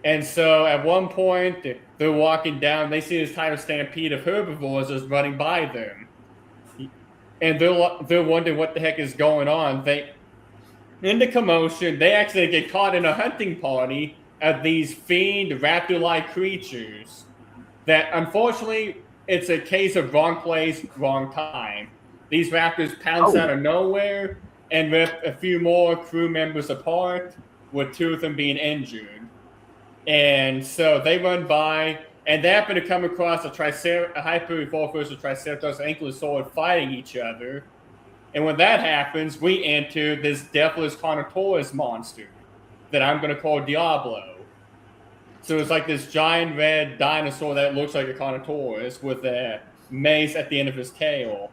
And so at one point, they're walking down, they see this kind of stampede of herbivores just running by them. And they're wondering what the heck is going on. In the commotion, they actually get caught in a hunting party of these fiend raptor-like creatures that, unfortunately, it's a case of wrong place, wrong time. These raptors pounce out of nowhere and rip a few more crew members apart, with 2 of them being injured. And so they run by, and they happen to come across a hyper-evolved version of Triceratops and Ankylosaur fighting each other. And when that happens, we enter this deathless Carnotaurus monster that I'm going to call Diablo. So it's like this giant red dinosaur that looks like a Carnotaurus with a mace at the end of his tail.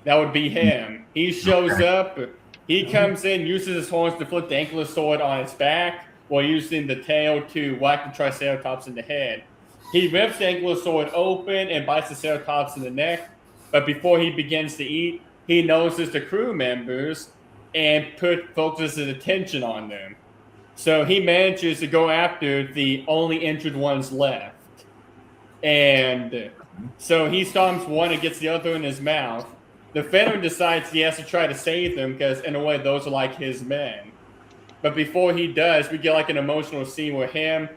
That would be him. He shows up. He comes in, uses his horns to flip the ankylosaur on its back while using the tail to whack the Triceratops in the head. He rips the ankylosaur open and bites the Ceratops in the neck. But before he begins to eat, he notices the crew members and focuses his attention on them. So he manages to go after the only injured ones left. And so he stomps one and gets the other in his mouth. The Venom decides he has to try to save them because, in a way, those are like his men. But before he does, we get like an emotional scene where him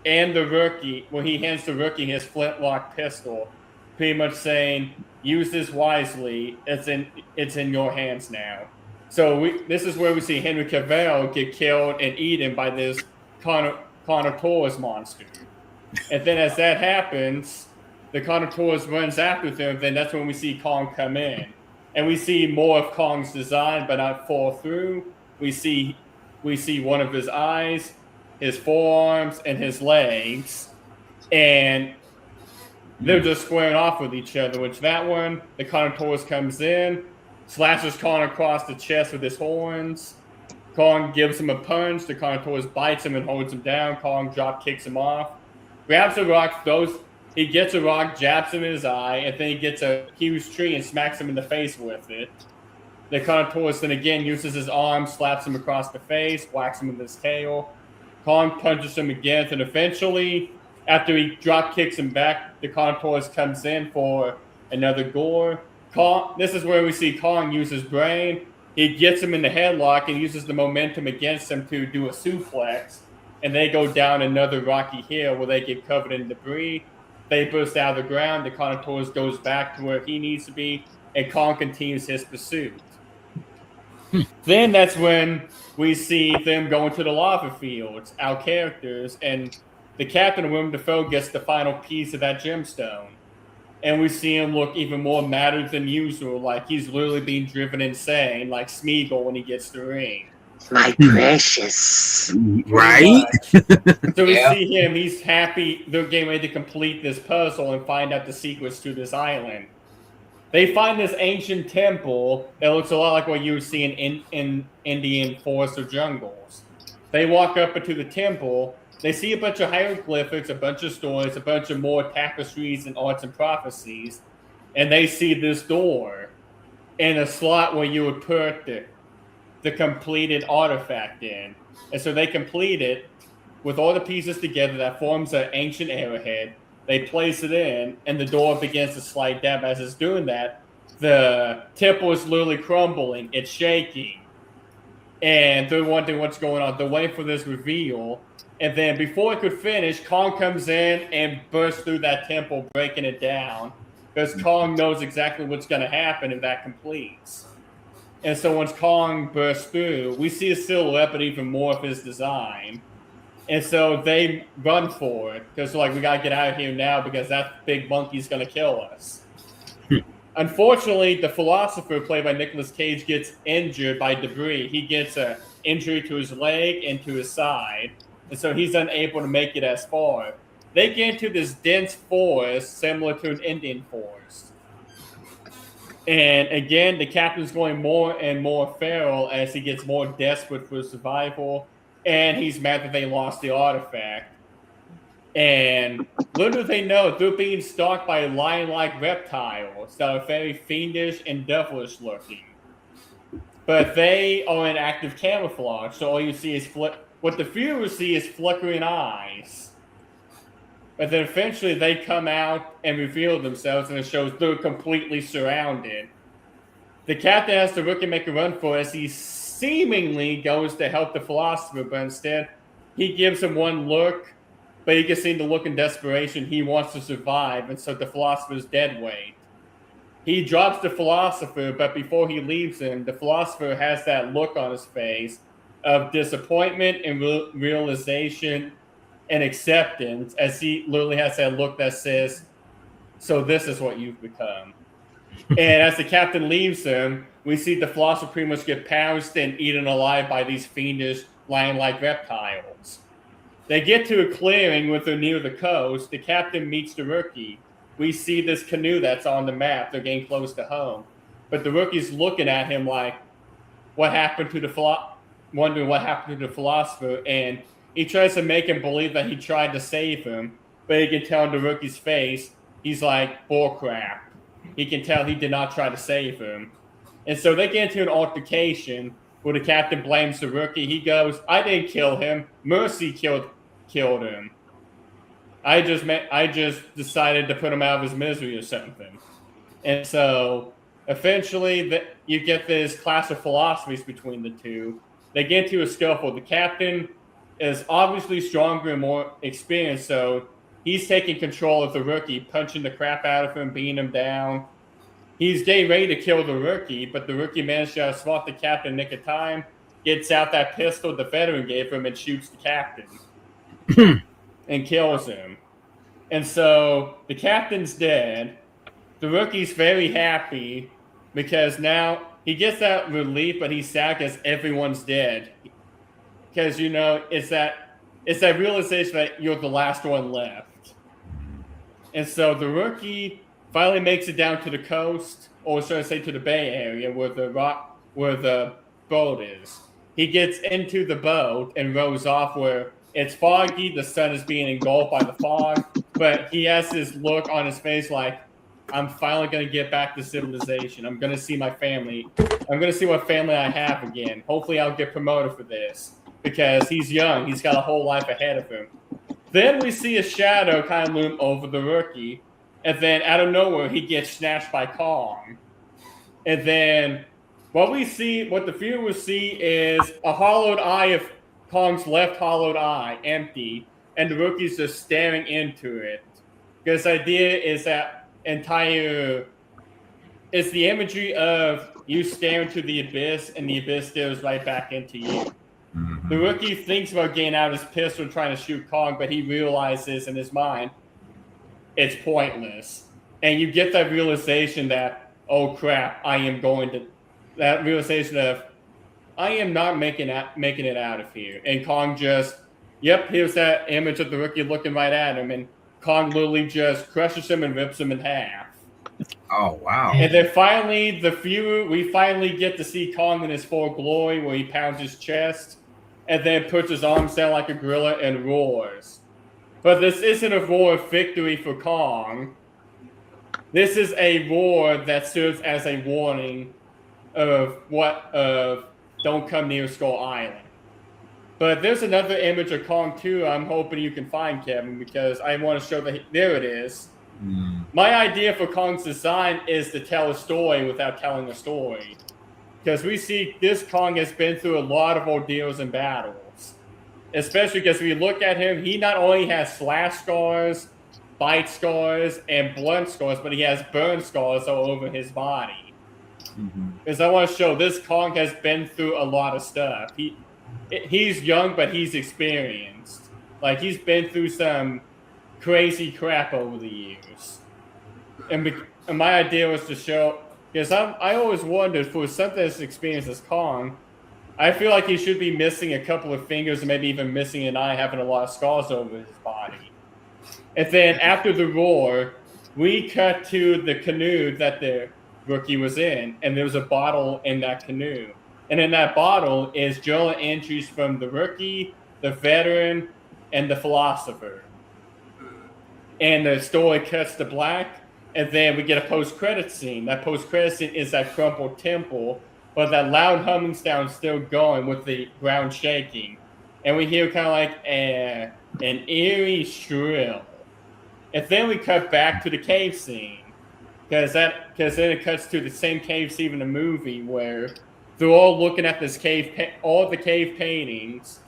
and the rookie, where he hands the rookie his flintlock pistol, pretty much saying, use this wisely, it's in your hands now. So this is where we see Henry Cavill get killed and eaten by this Carnotaurus monster. And then as that happens, the Carnotaurus runs after them, then that's when we see Kong come in. And we see more of Kong's design, but not fall through. We see one of his eyes, his forearms, and his legs. And they're just squaring off with each other, which that one, the Carnotaurus comes in, slashes Kong across the chest with his horns. Kong gives him a punch. The Carnotaurus bites him and holds him down. Kong drop kicks him off. Grabs a rock, he gets a rock, jabs him in his eye, and then he gets a huge tree and smacks him in the face with it. The Carnotaurus then again uses his arm, slaps him across the face, whacks him with his tail. Kong punches him again, and eventually, after he drop kicks him back, the Carnotaurus comes in for another gore. This is where we see Kong use his brain. He gets him in the headlock and uses the momentum against him to do a suplex. And they go down another rocky hill where they get covered in debris. They burst out of the ground. The Carnotaurus goes back to where he needs to be, and Kong continues his pursuit. Then that's when we see them going to the lava fields, our characters, and the captain, Willem Dafoe, gets the final piece of that gemstone. And we see him look even more madder than usual, like he's literally being driven insane, like Smeagol when he gets the ring. My precious. Right? So we see him, he's happy, they're getting ready to complete this puzzle and find out the secrets to this island. They find this ancient temple that looks a lot like what you would see in Indian forests or jungles. They walk up into the temple, they see a bunch of hieroglyphics, a bunch of stories, a bunch of more tapestries and arts and prophecies, and they see this door and a slot where you would put the completed artifact in. And so they complete it with all the pieces together that forms an ancient arrowhead. They place it in, and the door begins to slide down. As it's doing that, the temple is literally crumbling. It's shaking. And they're wondering what's going on. They're waiting for this reveal. And then before it could finish, Kong comes in and bursts through that temple, breaking it down. Because Kong knows exactly what's going to happen if that completes. And so once Kong bursts through, we see a silhouette, but even more of his design. And so they run for it. Because like, we got to get out of here now because that big monkey's going to kill us. Unfortunately, the philosopher, played by Nicolas Cage, gets injured by debris. He gets an injury to his leg and to his side. And so he's unable to make it as far. They get into this dense forest similar to an Indian forest. And again, the captain's going more and more feral as he gets more desperate for survival. And he's mad that they lost the artifact. And little do they know, they're being stalked by lion-like reptiles that are very fiendish and devilish looking. But they are in active camouflage, so all you see is what the viewers see is flickering eyes. But then eventually they come out and reveal themselves, and it shows they're completely surrounded. The captain has the rookie make a run for it as he seemingly goes to help the philosopher, but instead he gives him one look, but you can see the look in desperation. He wants to survive, and so the philosopher's dead weight. He drops the philosopher, but before he leaves him, the philosopher has that look on his face of disappointment and realization and acceptance, as he literally has that look that says, so this is what you've become. And as the captain leaves them, we see the philosopher pretty much get pounced and eaten alive by these fiendish lion-like reptiles. They get to a clearing when they're near the coast. The captain meets the rookie. We see this canoe that's on the map. They're getting close to home. But the rookie's looking at him like, what happened to the wondering what happened to the philosopher, and he tries to make him believe that he tried to save him, but you can tell in the rookie's face, he's like, bullcrap. He can tell he did not try to save him. And so they get into an altercation where the captain blames the rookie. He goes, I didn't kill him. Mercy killed him. I just decided to put him out of his misery or something. And so eventually you get this clash of philosophies between the two. They get into a scuffle. The captain is obviously stronger and more experienced, so he's taking control of the rookie, punching the crap out of him, beating him down. He's getting ready to kill the rookie, but the rookie manages to outsmart the captain in nick of time, gets out that pistol the veteran gave him, and shoots the captain and kills him. And so the captain's dead. The rookie's very happy because now he gets that relief, but he's sad because everyone's dead. Because, it's that realization that you're the last one left. And so the rookie finally makes it down to the coast, or should I say to the Bay Area where the boat is. He gets into the boat and rows off where it's foggy, the sun is being engulfed by the fog, but he has this look on his face like, I'm finally going to get back to civilization. I'm going to see my family. I'm going to see what family I have again. Hopefully I'll get promoted for this because he's young. He's got a whole life ahead of him. Then we see a shadow kind of loom over the rookie. And then out of nowhere, he gets snatched by Kong. And then what the viewer will see is a hollowed eye of Kong's left hollowed eye, empty. And the rookie's just staring into it. Because the idea is that it's the imagery of you staring to the abyss and the abyss stares right back into you. Mm-hmm. The rookie thinks about getting out his pistol and trying to shoot Kong, but he realizes in his mind it's pointless. And you get that realization that, oh crap, that realization of I am not making it out of here. And Kong just, here's that image of the rookie looking right at him, and Kong literally just crushes him and rips him in half. Oh, wow. And then finally, we finally get to see Kong in his full glory where he pounds his chest and then puts his arms down like a gorilla and roars. But this isn't a roar of victory for Kong. This is a roar that serves as a warning of don't come near Skull Island. But there's another image of Kong too I'm hoping you can find, Kevin, because I want to show that there it is. My idea for Kong's design is to tell a story without telling a story. Because we see this Kong has been through a lot of ordeals and battles. Especially because if you look at him, he not only has slash scars, bite scars, and blunt scars, but he has burn scars all over his body. Because I want to show this Kong has been through a lot of stuff. He's young, but he's experienced. Like, he's been through some crazy crap over the years. And my idea was to show, because I always wondered, for something as experienced as Kong, I feel like he should be missing a couple of fingers and maybe even missing an eye, having a lot of scars over his body. And then after the roar, we cut to the canoe that the rookie was in, and there was a bottle in that canoe. And in that bottle is journal entries from the rookie, the veteran, and the philosopher. And the story cuts to black, and then we get a post-credit scene. That post-credit scene is that crumpled temple, but that loud humming sound still going with the ground shaking. And we hear kind of like an eerie shrill. And then we cut back to the cave scene. Because then it cuts to the same cave scene in the movie where they're all looking at this cave, all the cave paintings.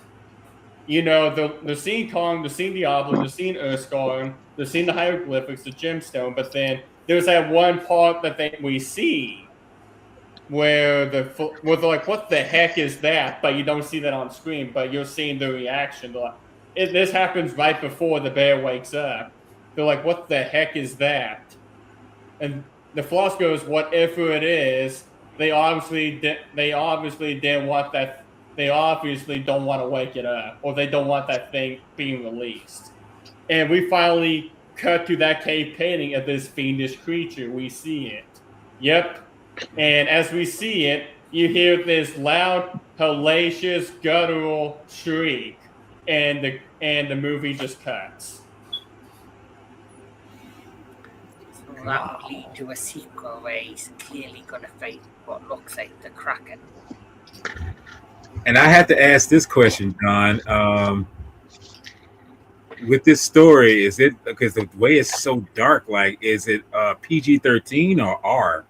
They're seeing Kong, they're seeing Diablo, they're seeing Earthscarn, they're seeing the hieroglyphics, the gemstone, but then there's that one part that we see where they're like, what the heck is that? But you don't see that on screen, but you're seeing the reaction. This happens right before the bear wakes up. They're like, what the heck is that? And the philosopher goes, whatever it is, they obviously didn't want that. They obviously don't want to wake it up, or they don't want that thing being released. And we finally cut to that cave painting of this fiendish creature. We see it. Yep. And as we see it, you hear this loud, hellacious, guttural shriek, and the movie just cuts. So that would lead to a sequel where he's clearly going to fight what looks like the Kraken. And I have to ask this question, John. With this story, is it because the way it's so dark? Like, is it PG-13 or R?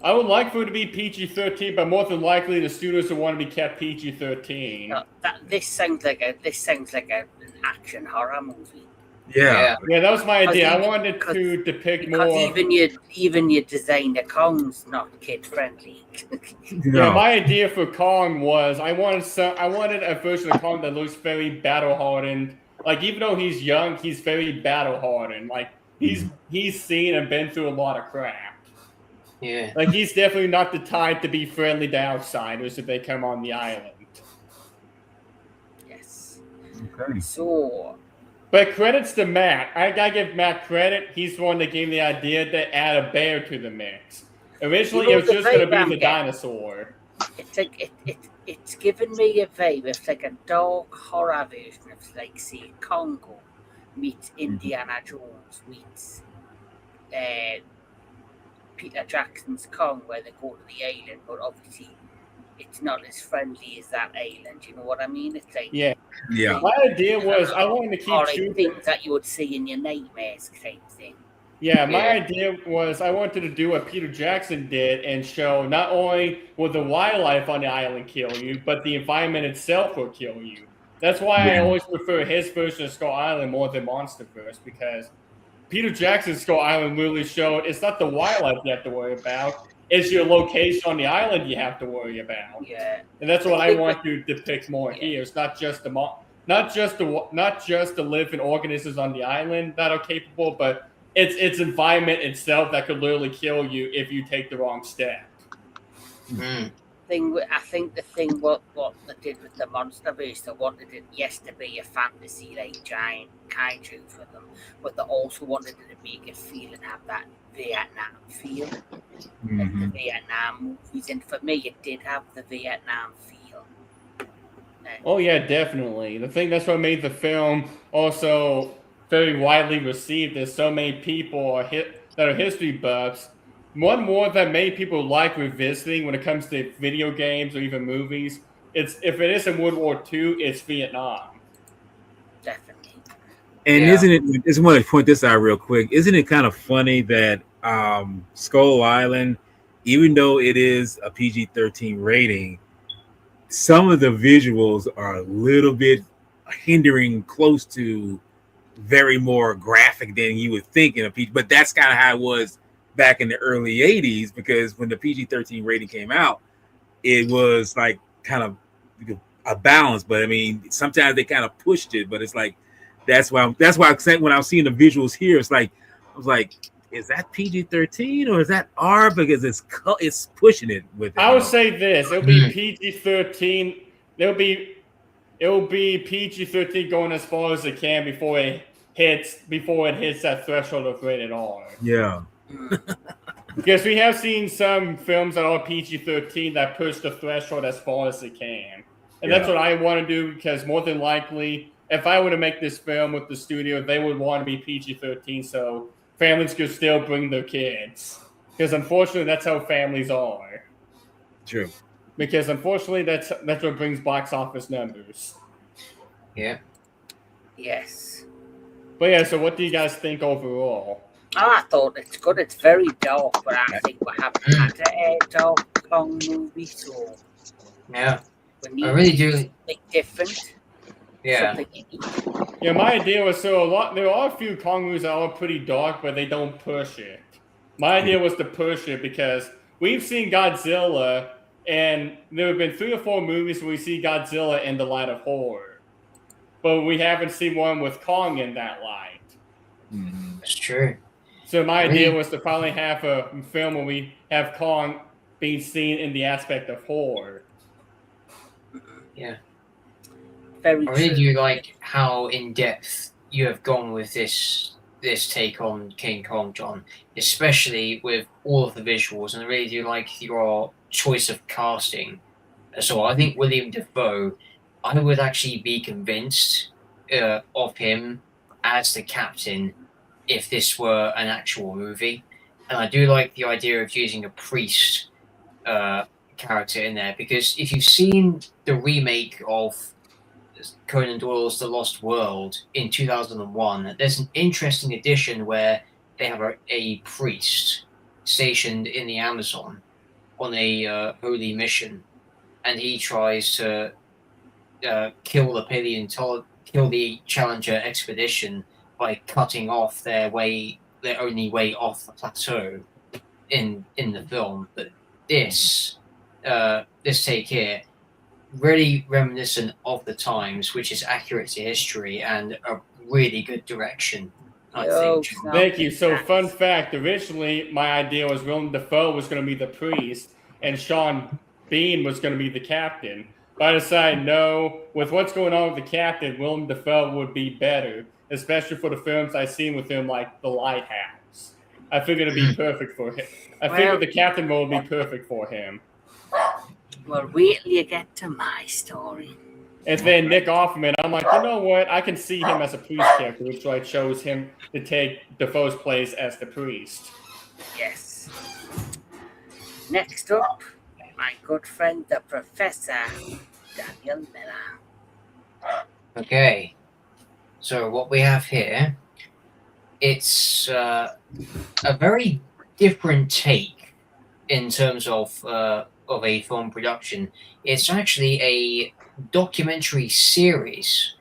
I would like for it to be PG-13, but more than likely the studios will want to be kept PG-13. No, this sounds like an action horror movie. Yeah, that was my idea. I wanted to depict more. Even your design of Kong's not kid friendly. No. Yeah, my idea for Kong was I wanted a version of Kong that looks very battle hardened. Like, even though he's young, he's very battle hardened. Like, he's seen and been through a lot of crap. Yeah. Like, he's definitely not the type to be friendly to outsiders if they come on the island. Yes. Okay. So, but credits to Matt. I gotta give Matt credit. He's the one that gave me the idea to add a bear to the mix. Originally, it was just going to be the dinosaur. It's like it's given me a vibe. It's like a dark horror version of, like, say, Congo meets Indiana Jones meets Peter Jackson's Kong, where they go to the island, but obviously it's not as friendly as that island. You know what I mean? It's like Yeah. My idea was I wanted to keep shooting things that you would see in your nightmares, type thing. Yeah, my idea was I wanted to do what Peter Jackson did and show not only will the wildlife on the island kill you, but the environment itself will kill you. That's why I always prefer his version of Skull Island more than Monsterverse, because Peter Jackson's Skull Island literally showed it's not the wildlife you have to worry about, it's your location on the island you have to worry about. Yeah. And that's what I want to depict more here. It's not just the living organisms on the island that are capable, but it's environment itself that could literally kill you if you take the wrong step. I think the thing what they did with the Monsterverse, they wanted it to be a fantasy, like giant kaiju for them, but they also wanted it to make it feel and have that Vietnam feel, like the Vietnam movies. And for me, it did have the Vietnam feel. Oh yeah, definitely. That's what made the film also very widely received. There's so many people that are history buffs. One more that many people like revisiting when it comes to video games or even movies. If it is in World War II, it's Vietnam. Definitely. And isn't it? I just want to point this out real quick. Isn't it kind of funny that Skull Island, even though it is a PG-13 rating, some of the visuals are a little bit hindering close to very more graphic than you would think in a PG. But that's kind of how it was back in the early 80s, because when the PG-13 rating came out, it was like kind of a balance. But I mean, sometimes they kind of pushed it, but it's like, that's why I'm saying when I was seeing the visuals here, it's like, I was like, is that PG-13 or is that R? Because it's pushing it with it. I would say this: it'll be PG-13. It'll be PG-13 going as far as it can before it hits that threshold of rated R. Yeah. Because we have seen some films that are PG-13 that push the threshold as far as it can, and that's what I want to do. Because more than likely, if I were to make this film with the studio, they would want to be PG-13, so families could still bring their kids. Because unfortunately, that's how families are. True. Because unfortunately, that's what brings box office numbers. Yeah. Yes. But yeah, so what do you guys think overall? I thought it's good. It's very dark, but I think we haven't had a dark Kong movie, so Yeah. we I really do. something different. Yeah. Something unique. Yeah, my idea was there are a few Kong movies that are pretty dark, but they don't push it. My idea was to push it because we've seen Godzilla, and there have been 3 or 4 movies where we see Godzilla in the light of horror, but we haven't seen one with Kong in that light. It's true. So my idea was to finally have a film where we have Kong being seen in the aspect of horror. Yeah. Very I really true. do like how in depth you have gone with this take on King Kong, John, especially with all of the visuals, and I really do like your choice of casting as well. I think William Dafoe, I would actually be convinced of him as the captain if this were an actual movie, and I do like the idea of using a priest character in there, because if you've seen the remake of Conan Doyle's The Lost World in 2001, there's an interesting addition where they have a priest stationed in the Amazon on a holy mission, and he tries to kill the Challenger expedition by cutting off their only way off the plateau in the film. But this take here, really reminiscent of the times, which is accurate to history and a really good direction, I think. Thank you. So, fun fact: originally, my idea was Willem Dafoe was going to be the priest, and Sean Bean was going to be the captain. But I decided no. With what's going on with the captain, Willem Dafoe would be better, especially for the films I've seen with him, like The Lighthouse. I figured it'd be perfect for him. I figured the captain role would be perfect for him. Well, wait till you get to my story. And then Nick Offerman, I'm like, you know what? I can see him as a priest character, which I chose him to take Defoe's place as the priest. Yes. Next up, my good friend, the Professor Daniel Miller. Okay, so what we have here, it's a very different take in terms of a film production. It's actually a documentary series.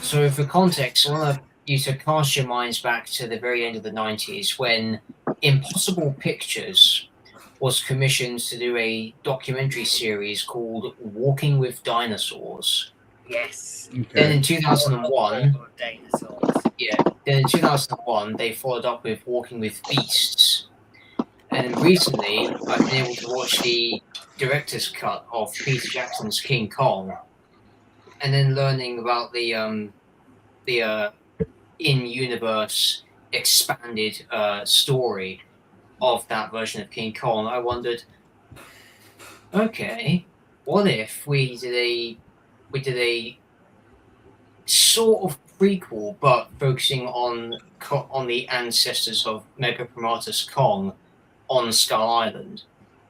So for context, I want you to cast your minds back to the very end of the 90s when Impossible Pictures was commissioned to do a documentary series called Walking with Dinosaurs. Yes. Okay. Then in 2001, then in 2001 they followed up with Walking with Beasts. And recently I've been able to watch the director's cut of Peter Jackson's King Kong, and then learning about the in-universe expanded story of that version of King Kong, I wondered, okay, what if we did a sort of prequel, but focusing on the ancestors of Megaprematus Kong on Skull Island?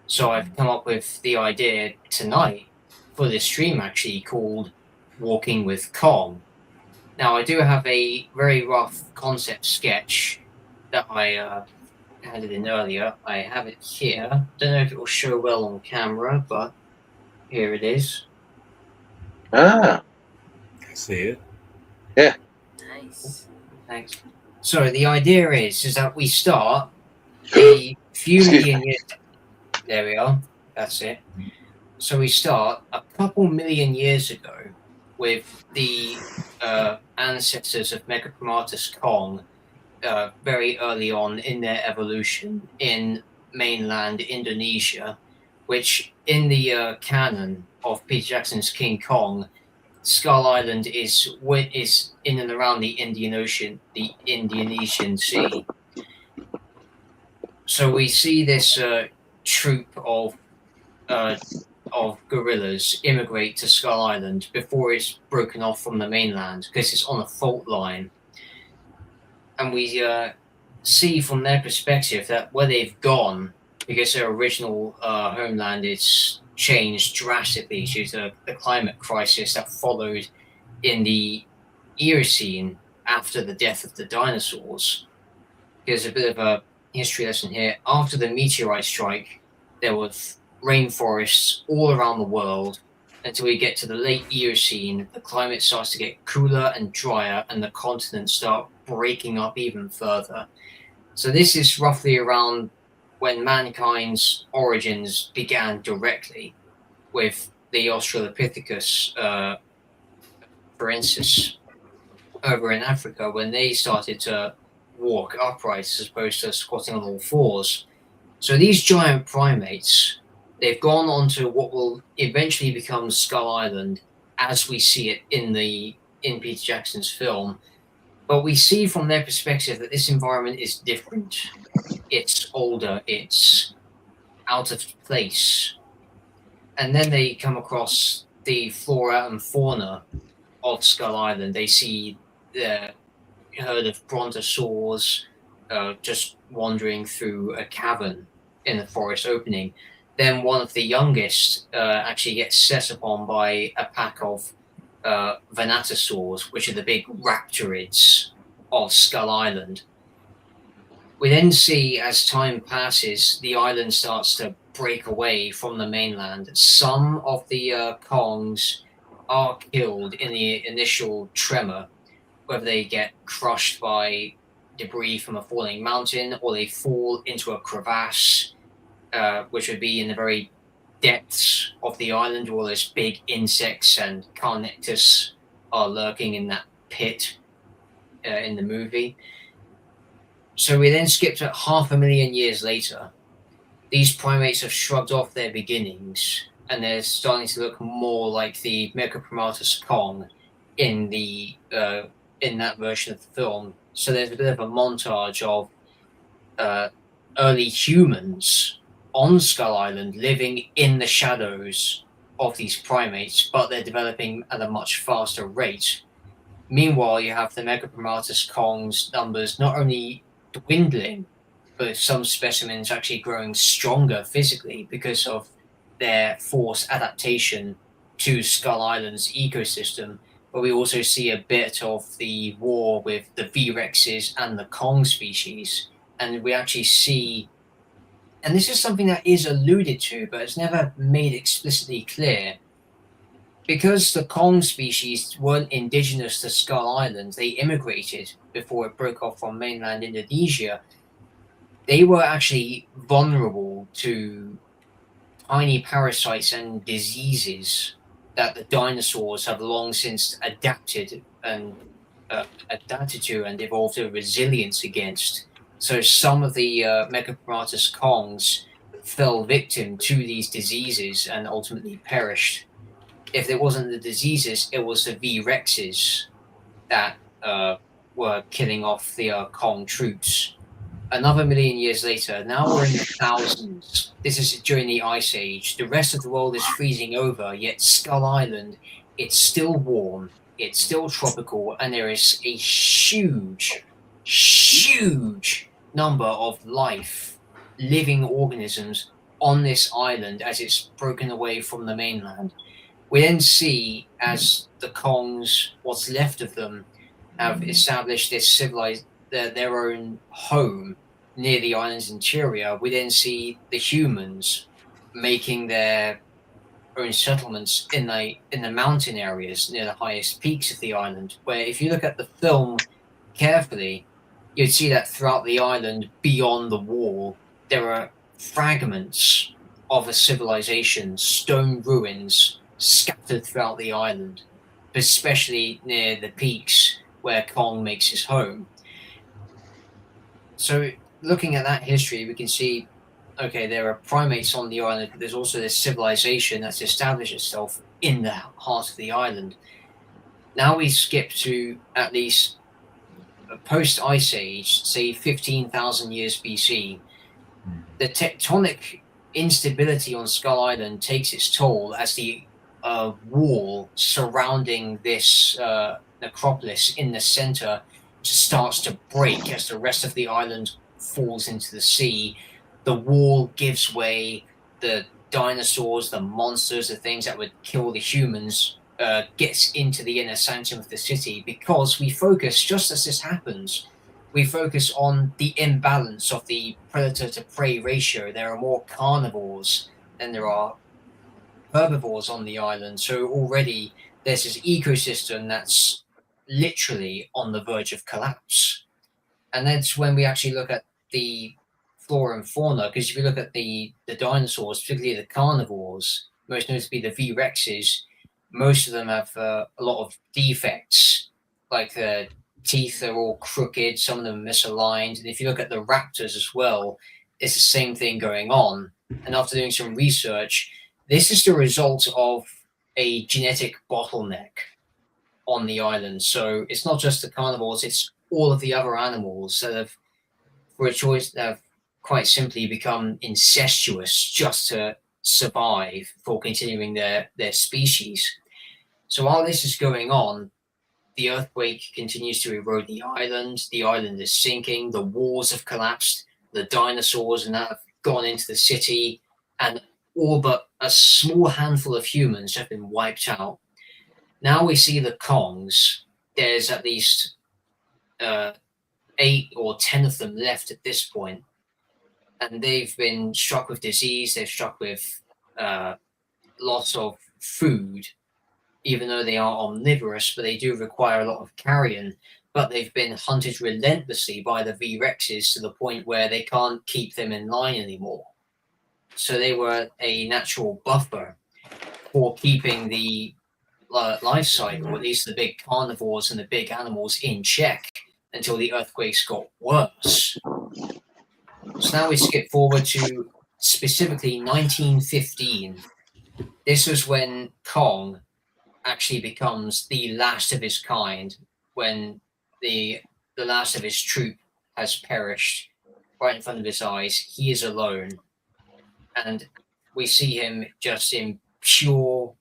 So I've come up with the idea tonight for this stream, actually, called Walking with Kong. Now, I do have a very rough concept sketch that I handed in earlier. I have it here. Don't know if it will show well on camera, but here it is. Ah. I see it. Yeah. Nice. Thanks. So the idea is that we start a few million years. There we are. That's it. So we start a couple million years ago with the ancestors of Megaprematus Kong very early on in their evolution in mainland Indonesia, which in the canon of Peter Jackson's King Kong, Skull Island is in and around the Indian Ocean, the Indonesian Sea. So we see this troop of gorillas immigrate to Skull Island before it's broken off from the mainland, because it's on a fault line. And we see from their perspective that where they've gone, because their original homeland is changed drastically due to the climate crisis that followed in the Eocene after the death of the dinosaurs. There's a bit of a history lesson here. After the meteorite strike, there was rainforests all around the world until we get to the late Eocene. The climate starts to get cooler and drier, and the continents start breaking up even further. So this is roughly around when mankind's origins began directly, with the Australopithecus forensis over in Africa, when they started to walk upright as opposed to squatting on all fours. So these giant primates, they've gone onto what will eventually become Skull Island as we see it in Peter Jackson's film. But we see from their perspective that this environment is different. It's older, it's out of place. And then they come across the flora and fauna of Skull Island. They see the herd of brontosaurs just wandering through a cavern in the forest opening. Then one of the youngest actually gets set upon by a pack of venatosaurs, which are the big raptorids of Skull Island. We then see, as time passes, the island starts to break away from the mainland. Some of the Kongs are killed in the initial tremor, whether they get crushed by debris from a falling mountain or they fall into a crevasse, which would be in the very depths of the island, where those big insects and Konnections are lurking in that pit in the movie. So we then skip to 500,000 years later. These primates have shrugged off their beginnings, and they're starting to look more like the Megaprimatus Kong in that version of the film. So there's a bit of a montage of early humans on Skull Island living in the shadows of these primates, but they're developing at a much faster rate. Meanwhile, you have the Megaprimatus Kong's numbers not only dwindling, but some specimens actually growing stronger physically because of their forced adaptation to Skull Island's ecosystem. But we also see a bit of the war with the V-Rexes and the Kong species. And we actually see, and this is something that is alluded to, but it's never made explicitly clear, because the Kong species weren't indigenous to Skull Island, they immigrated before it broke off from mainland Indonesia. They were actually vulnerable to tiny parasites and diseases that the dinosaurs have long since adapted to and evolved a resilience against. So some of the Megaprimatus Kongs fell victim to these diseases and ultimately perished. If it wasn't the diseases, it was the V-Rexes that were killing off the Kong troops. Another 1,000,000 years later, now we're in the thousands. This is during the Ice Age. The rest of the world is freezing over, yet Skull Island, it's still warm, it's still tropical, and there is a huge number of life, living organisms on this island as it's broken away from the mainland. We then see, as the Kongs, what's left of them, have established this their own home near the island's interior, we then see the humans making their own settlements in the mountain areas near the highest peaks of the island, where if you look at the film carefully, you'd see that throughout the island, beyond the wall, there are fragments of a civilization, stone ruins, scattered throughout the island, especially near the peaks where Kong makes his home. So looking at that history, we can see, okay, there are primates on the island, but there's also this civilization that's established itself in the heart of the island. Now we skip to at least post-Ice Age, say 15,000 years BC. The tectonic instability on Skull Island takes its toll as the wall surrounding this necropolis in the center starts to break as the rest of the island falls into the sea. The wall gives way, the dinosaurs, the monsters, the things that would kill the humans gets into the inner sanctum of the city, because we focus, just as this happens, we focus on the imbalance of the predator to prey ratio. There are more carnivores than there are herbivores on the island, so already there's this ecosystem that's literally on the verge of collapse. And that's when we actually look at the flora and fauna, because if you look at the dinosaurs, particularly the carnivores, most notably the V-Rexes, most of them have a lot of defects, like teeth are all crooked, some of them are misaligned. And if you look at the raptors as well, it's the same thing going on. And after doing some research, this is the result of a genetic bottleneck on the island. So it's not just the carnivores, it's all of the other animals that have, for a choice, that have quite simply become incestuous just to survive for continuing their species. So while this is going on, the earthquake continues to erode the island is sinking, the walls have collapsed, the dinosaurs now have gone into the city, and all but a small handful of humans have been wiped out. Now we see the Kongs. There's at least 8 or 10 of them left at this point, and they've been struck with disease, they're struck with loss of food, even though they are omnivorous, but they do require a lot of carrion. But they've been hunted relentlessly by the V-Rexes to the point where they can't keep them in line anymore. So they were a natural buffer for keeping the life cycle, at least the big carnivores and the big animals, in check until the earthquakes got worse. So now we skip forward to specifically 1915. This was when Kong actually becomes the last of his kind, when the last of his troop has perished right in front of his eyes. He is alone, and we see him just in pure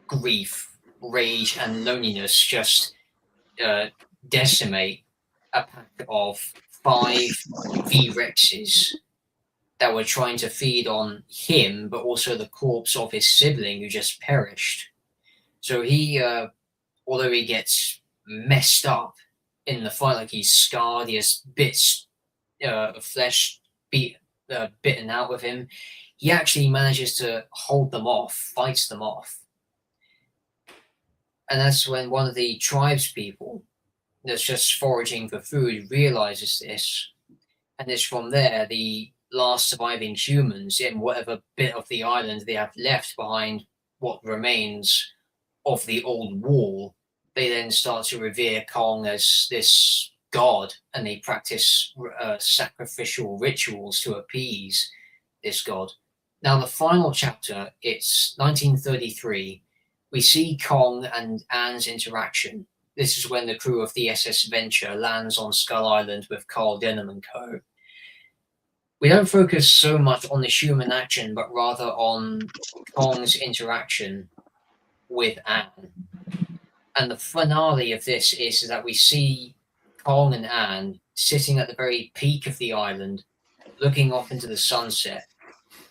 grief, rage, and loneliness just decimate a pack of 5 V-Rexes that were trying to feed on him, but also the corpse of his sibling who just perished. So he, although he gets messed up in the fight, like he's scarred, he has bits of flesh bitten out of him, he actually manages to hold them off, fights them off. And that's when one of the tribes people that's just foraging for food realizes this. And it's from there, the last surviving humans in whatever bit of the island they have left behind what remains of the old wall, they then start to revere Kong as this god, and they practice sacrificial rituals to appease this god. Now, the final chapter, it's 1933. We see Kong and Anne's interaction. This is when the crew of the SS Venture lands on Skull Island with Carl Denham and co. We don't focus so much on the human action, but rather on Kong's interaction with Anne. And the finale of this is that we see Kong and Anne sitting at the very peak of the island, looking off into the sunset.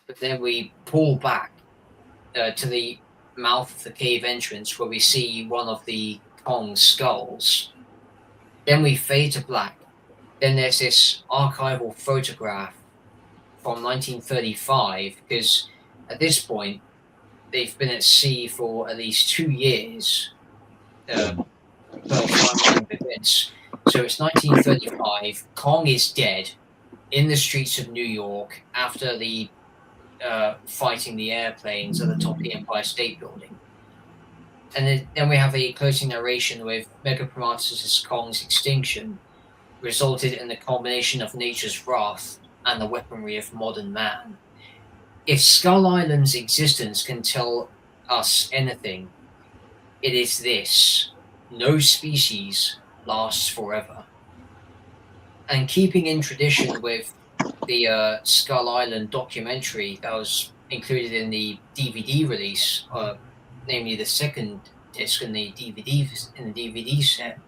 But then we pull back to the mouth of the cave entrance where we see one of the Kong skulls. Then we fade to black. Then there's this archival photograph from 1935, because at this point they've been at sea for at least 2 years. So it's 1935. Kong is dead in the streets of New York after the fighting the airplanes at the top of the Empire State Building. And then we have a closing narration with Megapromatus' Kong's extinction resulted in the combination of nature's wrath and the weaponry of modern man. If Skull Island's existence can tell us anything, it is this: no species lasts forever. And keeping in tradition with the Skull Island documentary that was included in the DVD release, namely the second disc in the DVD set,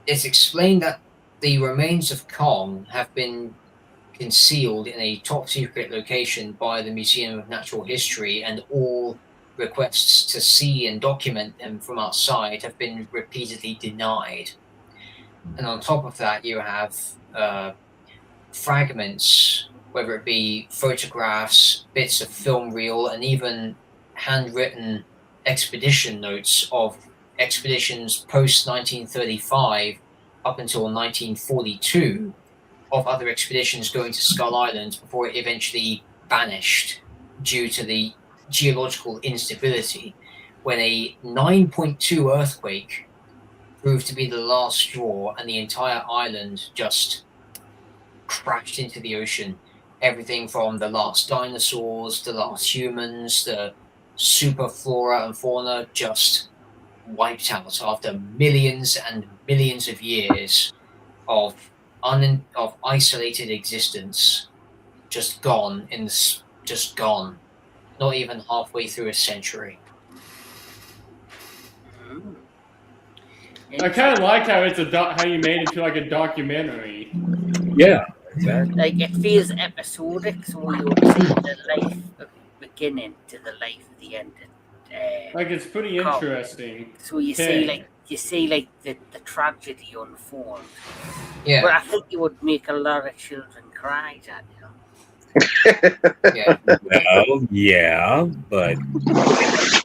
it's explained that the remains of Kong have been concealed in a top secret location by the Museum of Natural History, and all requests to see and document them from outside have been repeatedly denied. And on top of that, you have fragments, whether it be photographs, bits of film reel, and even handwritten expedition notes of expeditions post 1935 up until 1942 of other expeditions going to Skull Island before it eventually vanished due to the geological instability when a 9.2 earthquake proved to be the last straw, and the entire island just crashed into the ocean. Everything from the last dinosaurs, the last humans, the super flora and fauna just wiped out after millions and millions of years of of isolated existence, just gone just gone. Not even halfway through a century. Mm. I kind of like how it's how you made it to like a documentary. Yeah, exactly. Like it feels episodic, so you would see the life of the beginning to the life of the end. Like it's pretty Kong. interesting. So you Okay. see like the tragedy unfold. Yeah. But I think you would make a lot of children cry, Daniel. Yeah. Well, yeah, but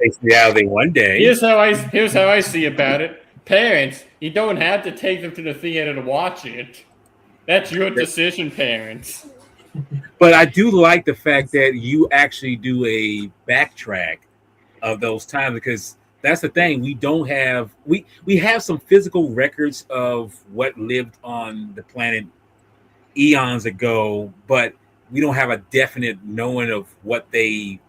it's reality one day. Here's how I see about it. Parents, you don't have to take them to the theater to watch it. That's your decision, parents. But I do like the fact that you actually do a backtrack of those times, because that's the thing. We don't have we have some physical records of what lived on the planet eons ago, but we don't have a definite knowing of what they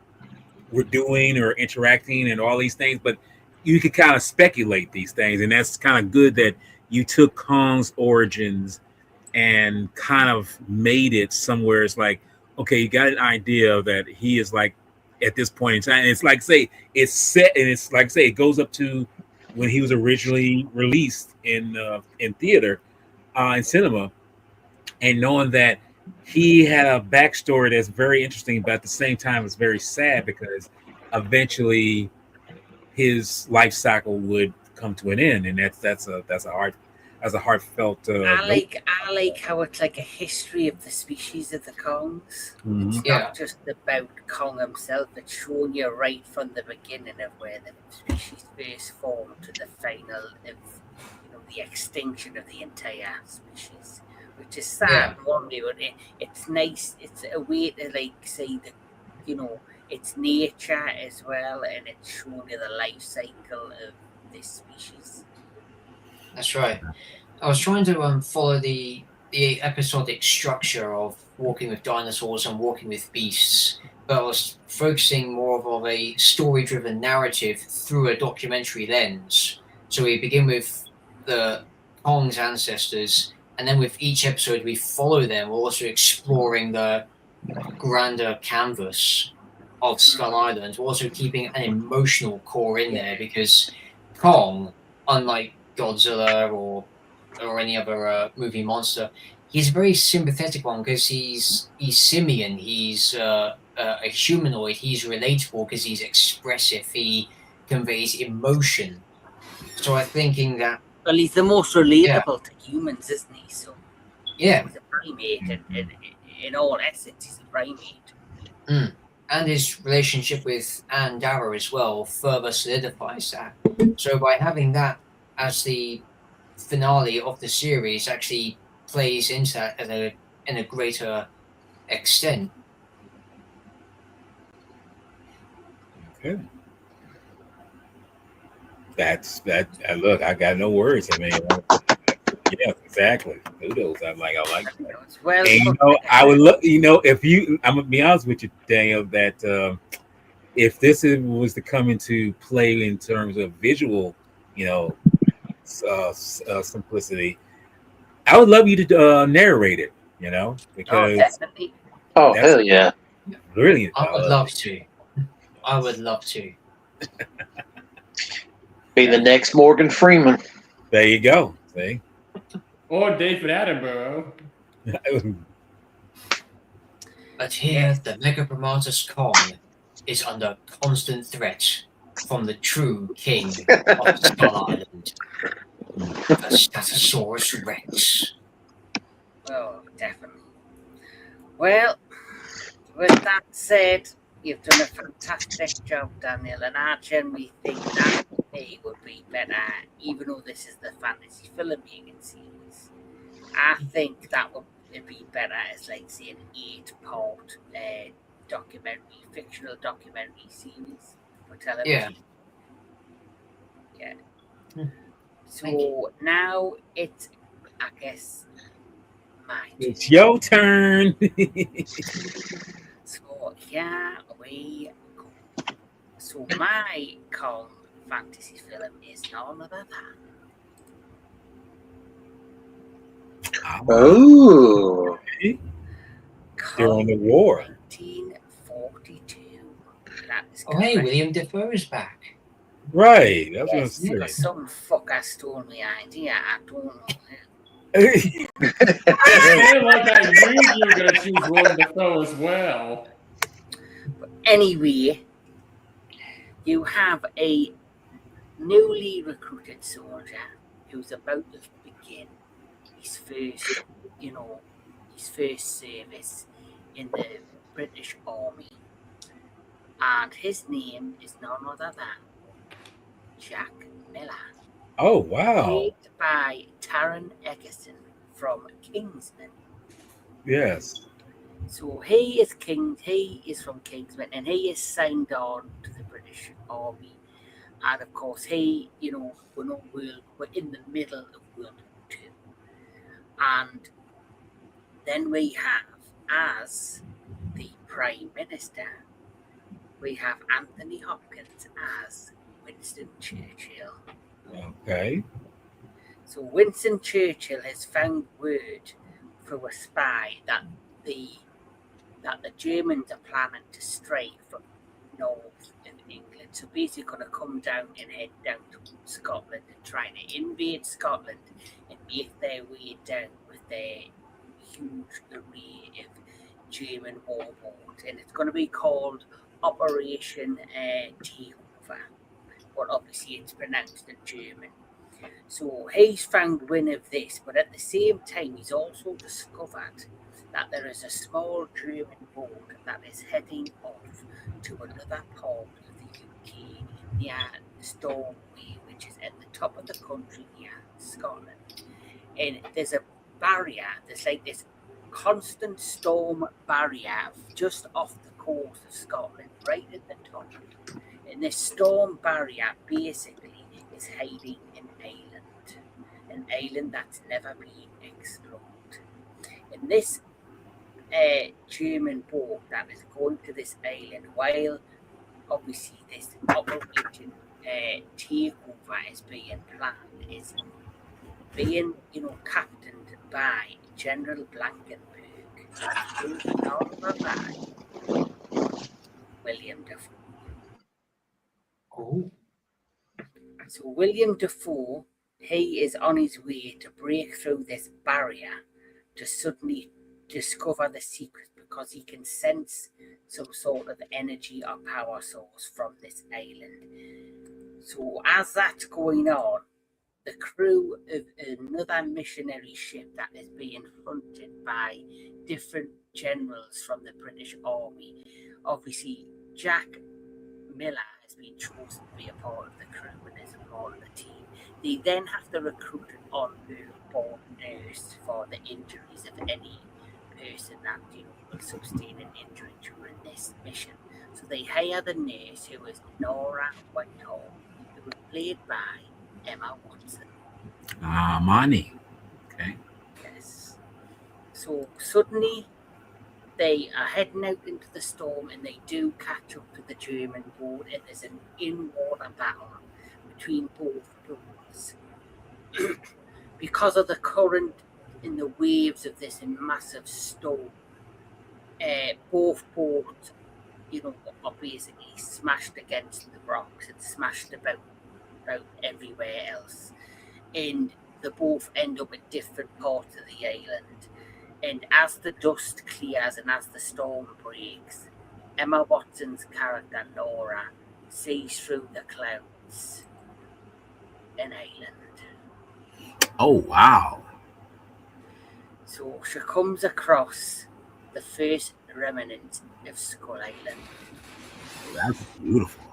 were doing or interacting and all these things. But you can kind of speculate these things, and that's kind of good that you took Kong's origins and kind of made it somewhere. It's like, okay, you got an idea that he is like at this point in time. And it's like, say, it's set, and it's like, say, it goes up to when he was originally released in theater, in cinema, and knowing that he had a backstory that's very interesting, but at the same time, it's very sad because eventually his life cycle would come to an end, and that's a heartfelt. I like how it's like a history of the species of the Kongs. Mhm. It's Yeah. not just about Kong himself. It's showing you right from the beginning of where the species first formed to the final of the extinction of the entire species, which is sad. Yeah. One way, but it's nice. It's a way to like say that it's nature as well, and it's showing you the life cycle of this species. That's right. I was trying to follow the episodic structure of Walking with Dinosaurs and Walking with Beasts, but I was focusing more of a story-driven narrative through a documentary lens. So we begin with the Kong's ancestors, and then with each episode we follow them, also exploring the grander canvas of Skull Island, we're also keeping an emotional core in there because Kong, unlike Godzilla or any other movie monster, he's a very sympathetic one because he's simian, he's a humanoid, he's relatable because he's expressive, he conveys emotion. So I'm thinking that Well, he's the most relatable to humans, isn't he? So yeah, he's a primate, and in all essence, he's a primate. and his relationship with Anne Darrow as well further solidifies that. So by having that as the finale of the series, actually plays into that in a greater extent. Okay. That's that. Look, I got no words. I mean, yeah, exactly. Kudos. I like that. It's well And put I would together. look. If I'm gonna be honest with you, Daniel, that if was to come into play in terms of visual, you know, simplicity, I would love you to narrate it. Oh, Because definitely. Oh, that's hell yeah. brilliant. I would love to. I would love to. Be the next Morgan Freeman. There you go. See. Or David Attenborough. But here, the Mega Promoter's Kong is under constant threat from the true king of Skull Island, the Statosaurus Rex. Oh, definitely. Well, with that said, you've done a fantastic job, Daniel, and I generally think that it would be better, even though this is the fantasy filmmaking series. I think that would be better as, like, say, an 8-part fictional documentary series for television. Yeah. So now it's, I guess, my turn. It's your turn. So here we go. So my Kong fantasy film is none other than Oh. During the Kong war. 1942. That is Oh, hey, correct. William Defoe is back. Right. That's Yes, what I'm but some fucker stole my idea. I don't know who. saying. I feel like I knew you were going to choose Willem Dafoe as well. But anyway, you have a newly recruited soldier who's about to begin his first, his first service in the British Army. And his name is none other than Jack Miller. Oh, wow. Played by Taron Egerton from Kingsman. Yes. So he is from Kingsman, and he is signed on to the British Army. And of course, we're in the middle of World War II. And then we have, as the Prime Minister, we have Anthony Hopkins as Winston Churchill. Okay. So Winston Churchill has found word through a spy that the Germans are planning to strike from north of England. So basically going to come down and head down to Scotland and try to invade Scotland and make their way down with their huge array of German warboats. And it's going to be called Operation Takeover. But obviously it's pronounced in German. So he's found wind of this, but at the same time he's also discovered that there is a small German boat that is heading off to another part of the UK near Stormway, which is at the top of the country near Scotland. And there's a barrier, there's like this constant storm barrier just off the coast of Scotland, right at the top. And this storm barrier basically is hiding an island that's never been explored. And this German boat that is going to this island, while obviously this operation takeover is being planned, is being captained by General Blankenberg, who's none other than William Dafoe. Oh. So William Dafoe, he is on his way to break through this barrier to suddenly discover the secret, because he can sense some sort of energy or power source from this island. So as that's going on, the crew of another missionary ship that is being hunted by different generals from the British Army, obviously Jack Miller has been chosen to be a part of the crew and is a part of the team. They then have to recruit an on-board nurse for the injuries of any person that will sustain an injury during this mission. So they hire the nurse, who is Nora Whitehall, who was played by Emma Watson. Money. Okay. Yes. So suddenly they are heading out into the storm, and they do catch up to the German boat, and there's an in-water battle between both boats. Because of the current in the waves of this massive storm, both boats, are basically smashed against the rocks and smashed about everywhere else. And they both end up at different parts of the island. And as the dust clears and as the storm breaks, Emma Watson's character Nora sees through the clouds an island. Oh, wow. So she comes across the first remnants of Skull Island. That's beautiful.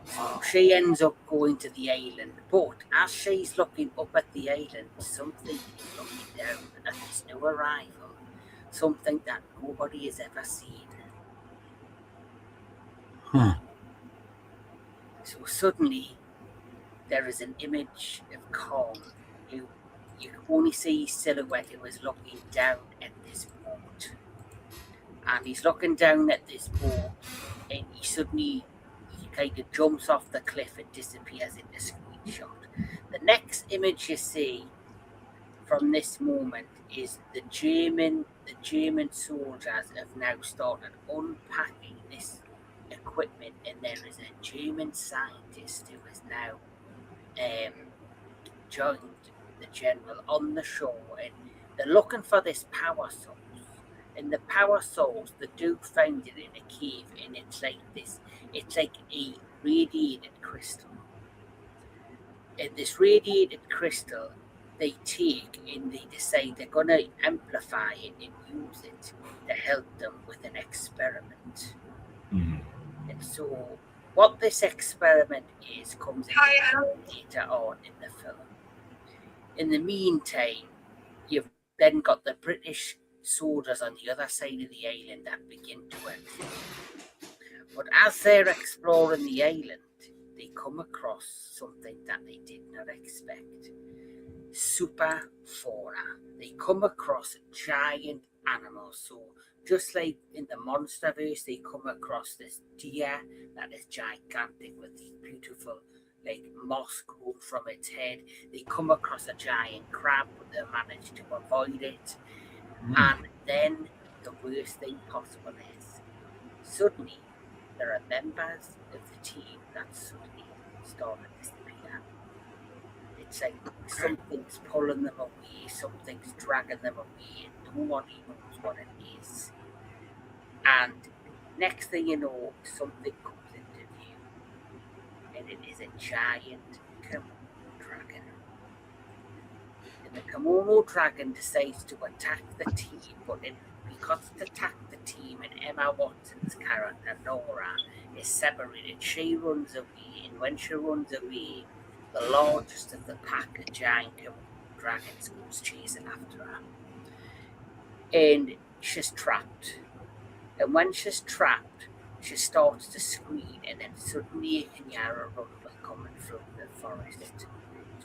So she ends up going to the island, but as she's looking up at the island, something is looking down at this new arrival, something that nobody has ever seen. Huh. So suddenly, there is an image of Kong who you can only see his silhouette who is looking down at this boat. And he's looking down at this boat and he kind of jumps off the cliff and disappears in the screenshot. The next image you see from this moment is the German soldiers have now started unpacking this equipment, and there is a German scientist who has now joined the general on the shore, and they're looking for this power source. And the power source, the Duke found it in a cave, and it's like a radiated crystal. And this radiated crystal they take and they decide they're going to amplify it and use it to help them with an experiment. And so what this experiment is comes later on in the film. In the meantime, you've then got the British soldiers on the other side of the island that begin to explore. But as they're exploring the island, they come across something that they did not expect. Super fauna. They come across giant animals. So just like in the Monsterverse, they come across this deer that is gigantic with these beautiful moss growing from its head. They come across a giant crab, but they manage to avoid it. And then the worst thing possible is suddenly there are members of the team that suddenly start to disappear. It's like something's pulling them away, something's dragging them away, and no one knows what it is. And next thing you know, something comes into view, and it is a giant kimono dragon. And the kimono dragon decides to attack the team, but because it attacked the team and Emma Watson's character, Nora, is separated, she runs away, and when she runs away, the largest of the pack of giant dragons goes chasing after her. And she's trapped. And when she's trapped, she starts to scream, and then suddenly you can hear a rumble coming through the forest,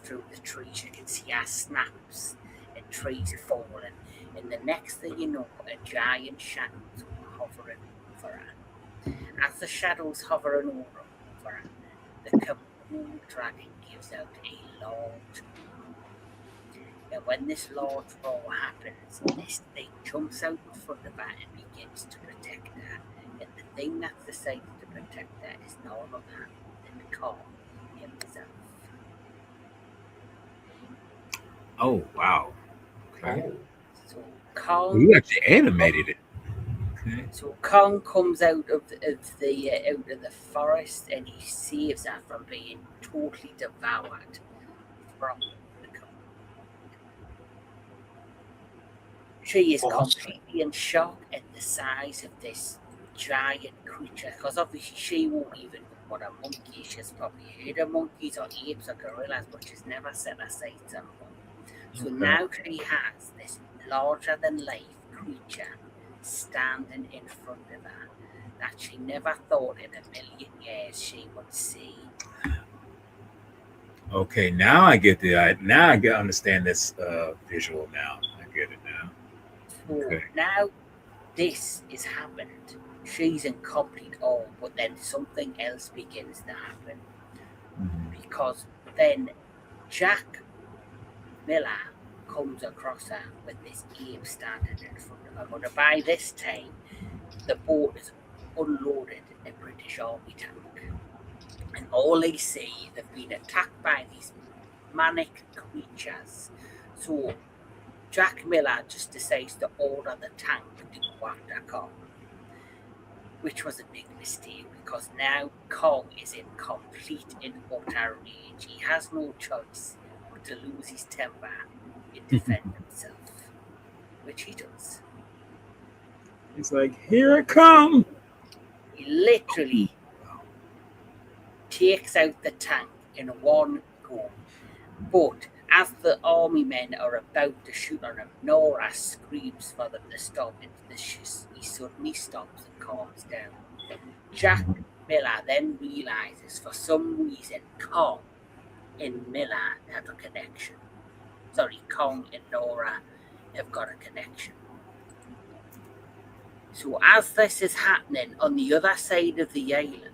through the trees. You can see her snaps and trees falling. And the next thing you know, a giant shadow is hovering over her. As the shadow's hovering over her, the kimono dragon gives out a large roar. And when this large roar happens, this thing jumps out in front of her and begins to protect her. And the thing that's decided to protect her is no other than Kong himself. Oh, wow. Okay. So Kong. You actually animated it. Okay. So Kong comes out of the forest and he saves her from being totally devoured from the kimono. She is completely in shock at the size of this giant creature, because obviously she won't even know what a monkey is. She's probably heard of monkeys or apes or gorillas, but she's never set her sights on one. So now she has this larger than life creature standing in front of her that she never thought in a million years she would see. Okay, now I get understand this visual now. I get it now. So now this is happened. She's in complete awe, but then something else begins to happen. Because then Jack Miller comes across her with this ape standing in front of her. But by this time, the boat is unloaded a British Army tank. And all they see, they've been attacked by these manic creatures. So Jack Miller just decides to order the tank to go after Kong, which was a big mistake, because now Kong is in complete and utter rage. He has no choice but to lose his temper and defend himself, which he does. He's like, here it come. He literally takes out the tank in one go. But as the army men are about to shoot on him, Nora screams for them to stop, and he suddenly stops and calms down. Jack Miller then realizes for some reason Kong and Miller have a connection. Sorry, Kong and Nora have got a connection. So as this is happening on the other side of the island,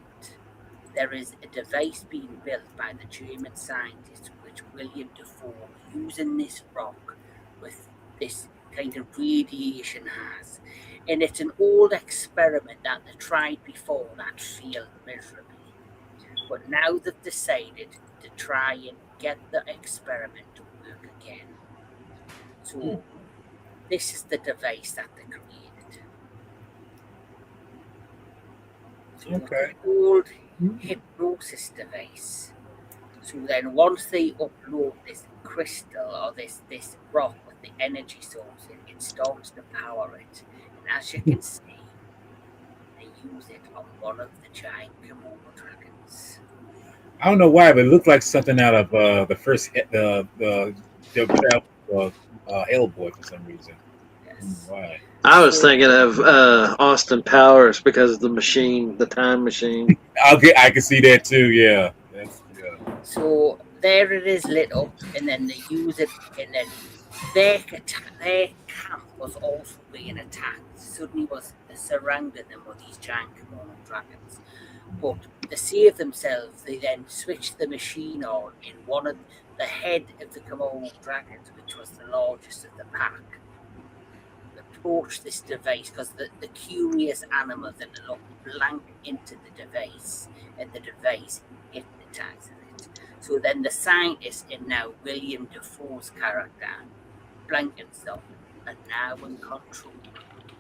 there is a device being built by the German scientist, which William Defoe, using this rock with this kind of radiation has. And it's an old experiment that they tried before that failed miserably. But now they've decided to try and get the experiment to work again. So this is the device that they created. So Okay. the old hypnosis device. So then once they upload this crystal or this rock with the energy source in, it starts to power it. And as you can see, they use it on one of the giant Komodo dragons. I don't know why, but it looked like something out of the first Hellboy for some reason. I don't know Yes. why? I was thinking of Austin Powers because of the machine, the time machine. Okay, I can see that too. Yeah, yeah. So there it is lit up, and then they use it, and then their camp was also being attacked. Suddenly was surrounding them with these giant Komodo dragons. But to save themselves, they then switched the machine on in one of the head of the Komodo dragons, which was the largest of the pack. Approached this device because the curious animal that looked blank into the device, and the device hypnotizes it. So then the scientist, and now William Defoe's character, Blankenstock, are now in control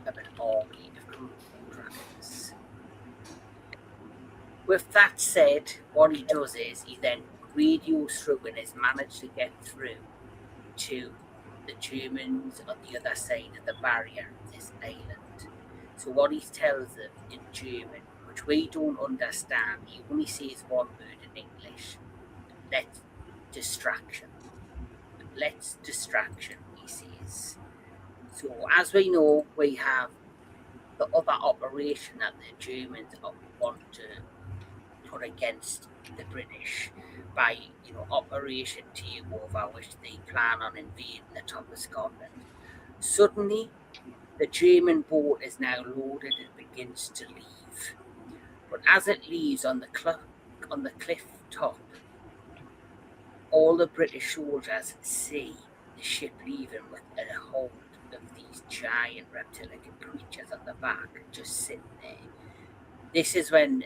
of an army of Komodo dragons. With that said, what he does is he then radios through and has managed to get through to the Germans on the other side of the barrier of this island. So what he tells them in German, which we don't understand, he only says one word in English. Let's distraction. Let's distraction, he says. So as we know, we have the other operation that the Germans want to put against the British by, Operation Takeover, which they plan on invading the top of Scotland. Suddenly, the German boat is now loaded and begins to leave. But as it leaves on the cliff top, all the British soldiers see the ship leaving with a hold of these giant reptilian creatures on the back, just sitting there. This is when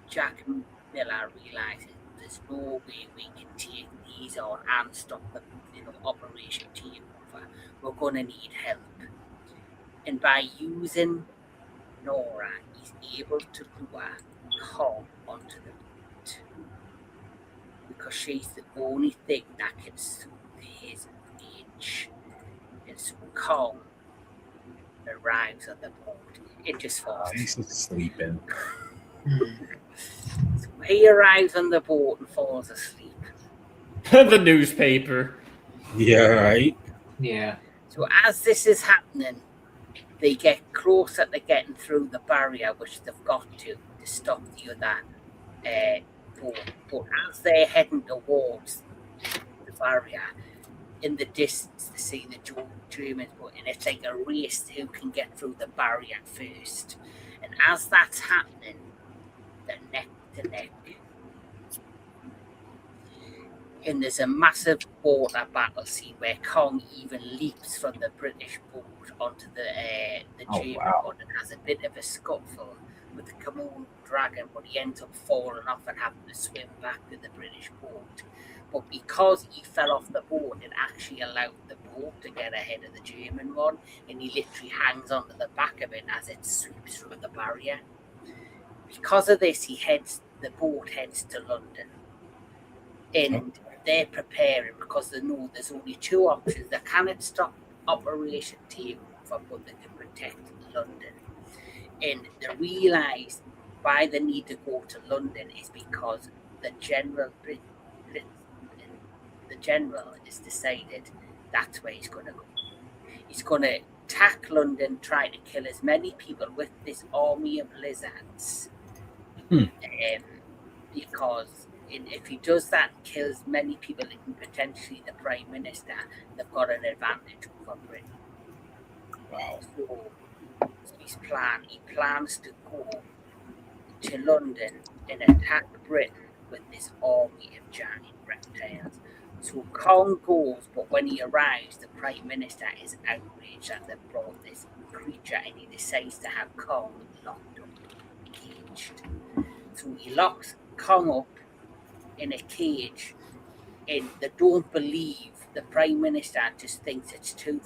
Jack Miller realizes there's no way we can take these on and stop the Operation Takeover. We're going to need help. And by using Nora, he's able to lure Kong onto the boat because she's the only thing that can soothe his rage. And so Kong arrives on the boat. It just falls. He's sleeping. So he arrives on the boat and falls asleep. The newspaper. Yeah, right. Yeah. So as this is happening, they get closer to getting through the barrier, which they've got to stop the other boat. But as they're heading towards the barrier, in the distance, they see the Germans boat, and it's like a race who can get through the barrier first. And as that's happening, they're neck to neck. And there's a massive water battle scene where Kong even leaps from the British boat onto the German boat and has a bit of a scuffle with the Komodo dragon, but he ends up falling off and having to swim back to the British boat. But because he fell off the boat, it actually allowed the boat to get ahead of the German one, and he literally hangs onto the back of it as it sweeps through the barrier. Because of this, the boat heads to London. And they're preparing because they know there's only two options. They cannot stop Operation Takeover, but they can protect London. And they realise why they need to go to London is because the general has decided that's where he's going to go. He's going to attack London, trying to kill as many people with this army of lizards. Because And if he does that and kills many people, and potentially the Prime Minister, they've got an advantage over Britain. Wow. So he plans to go to London and attack Britain with this army of giant reptiles. So Kong goes, but when he arrives, the Prime Minister is outraged that they've brought this creature, and he decides to have Kong locked up, caged. So he locks Kong up in a cage, and they don't believe the Prime Minister, just thinks it's too,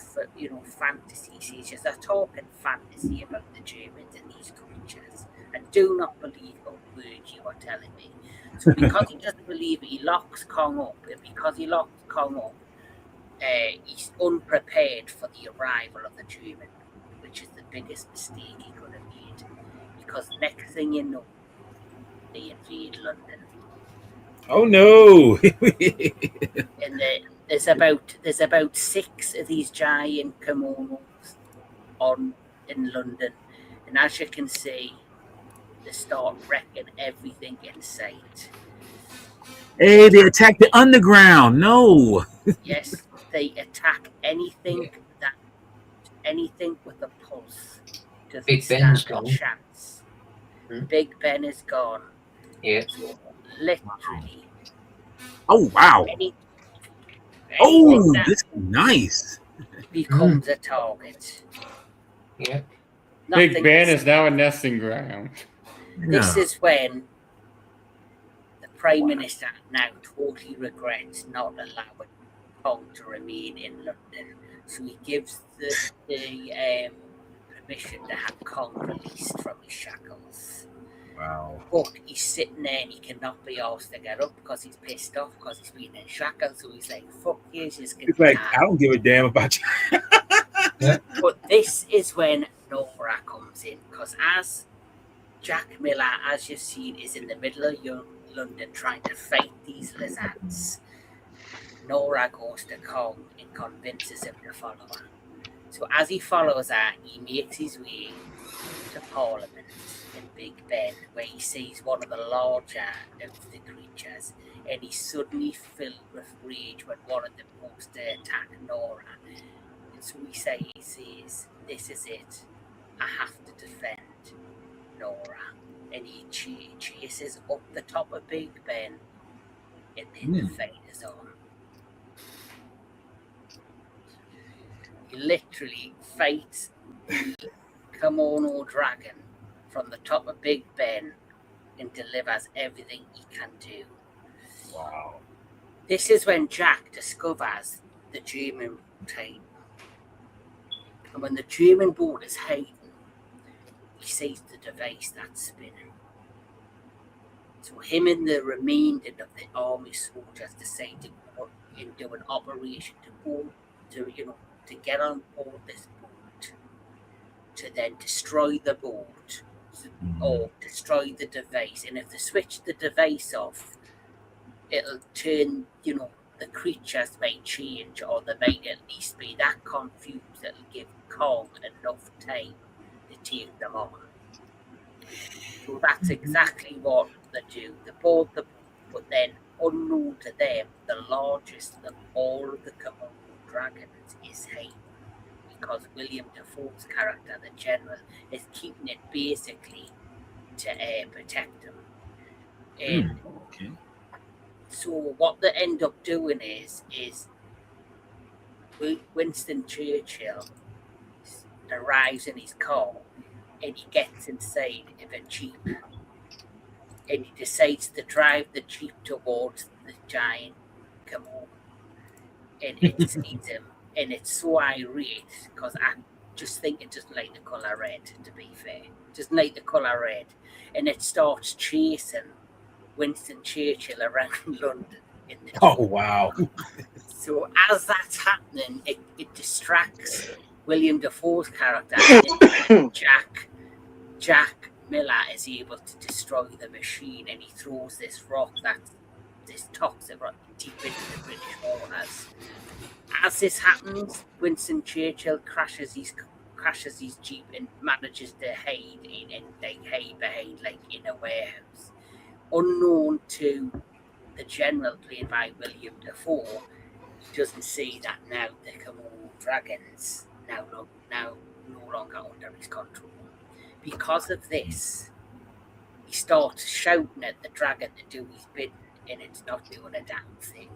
fantasy. He says they're talking fantasy about the Germans and these creatures, and do not believe a word you are telling me. So because he doesn't believe it, he locks Kong up, and because he locks Kong up, he's unprepared for the arrival of the German, which is the biggest mistake he could have made. Because next thing you know, they invade London. Oh no! And there's about 6 of these giant kimonos in London, and as you can see, they start wrecking everything in sight. Hey, they attacked the underground. No. Yes, they attack anything with a pulse. Doesn't Big stand Ben's a gone. chance. Big Ben is gone. Yeah. So literally. Oh wow. Anything that this is nice. becomes a target. Yeah. Big Ben is now a nesting ground. This is when the Prime Minister now totally regrets not allowing Kong to remain in London. So he gives the permission to have Kong released from his shackles. Wow. But he's sitting there and he cannot be asked to get up because he's pissed off because he's been in shackles. So he's like, fuck you, just get It's like, I don't give a damn about you. But this is when Nora comes in, because as Jack Miller, as you've seen, is in the middle of London trying to fight these lizards, Nora goes to Kong and convinces him to follow her. So as he follows her, he makes his way to Parliament in Big Ben, where he sees one of the larger of the creatures, and he's suddenly filled with rage when one of them goes to attack Nora. And so he says, this is it. I have to defend Nora. And he chases up the top of Big Ben, and then the fight is on. He literally fights the kimono dragon from the top of Big Ben and delivers everything he can do. Wow. This is when Jack discovers the German team. And when the German boat is hiding, he sees the device that's spinning. So him and the remainder of the army soldiers decide to go and do an operation to get on board this boat, to then destroy the boat or destroy the device. And if they switch the device off, it'll turn, the creatures might change, or they might at least be that confused that it'll give Kong enough time to take them on. So that's exactly what they do. They board the boat, but then unknown to them, the largest of all of the Komodo dragons is hiding, because William Dafoe's character, the general, is keeping it basically to protect them. And so what they end up doing is Winston Churchill arrives in his car and he gets inside of a jeep and he decides to drive the jeep towards the giant Komodo, and it sees him, and it's so irate because I just think it doesn't like the colour red, to be fair. It doesn't like the colour red, and it starts chasing Winston Churchill around London in the jeep. Oh wow. So as that's happening, it distracts William Dafoe's character, and Jack Miller is able to destroy the machine, and he throws this toxic rock deep into the British waters. As this happens, Winston Churchill crashes his jeep and manages to hide behind in a warehouse, unknown to the general played by William Dafoe doesn't see that now the Komodo dragons no longer under his control. Because of this, he starts shouting at the dragon to do his bidding, and it's not doing a damn thing.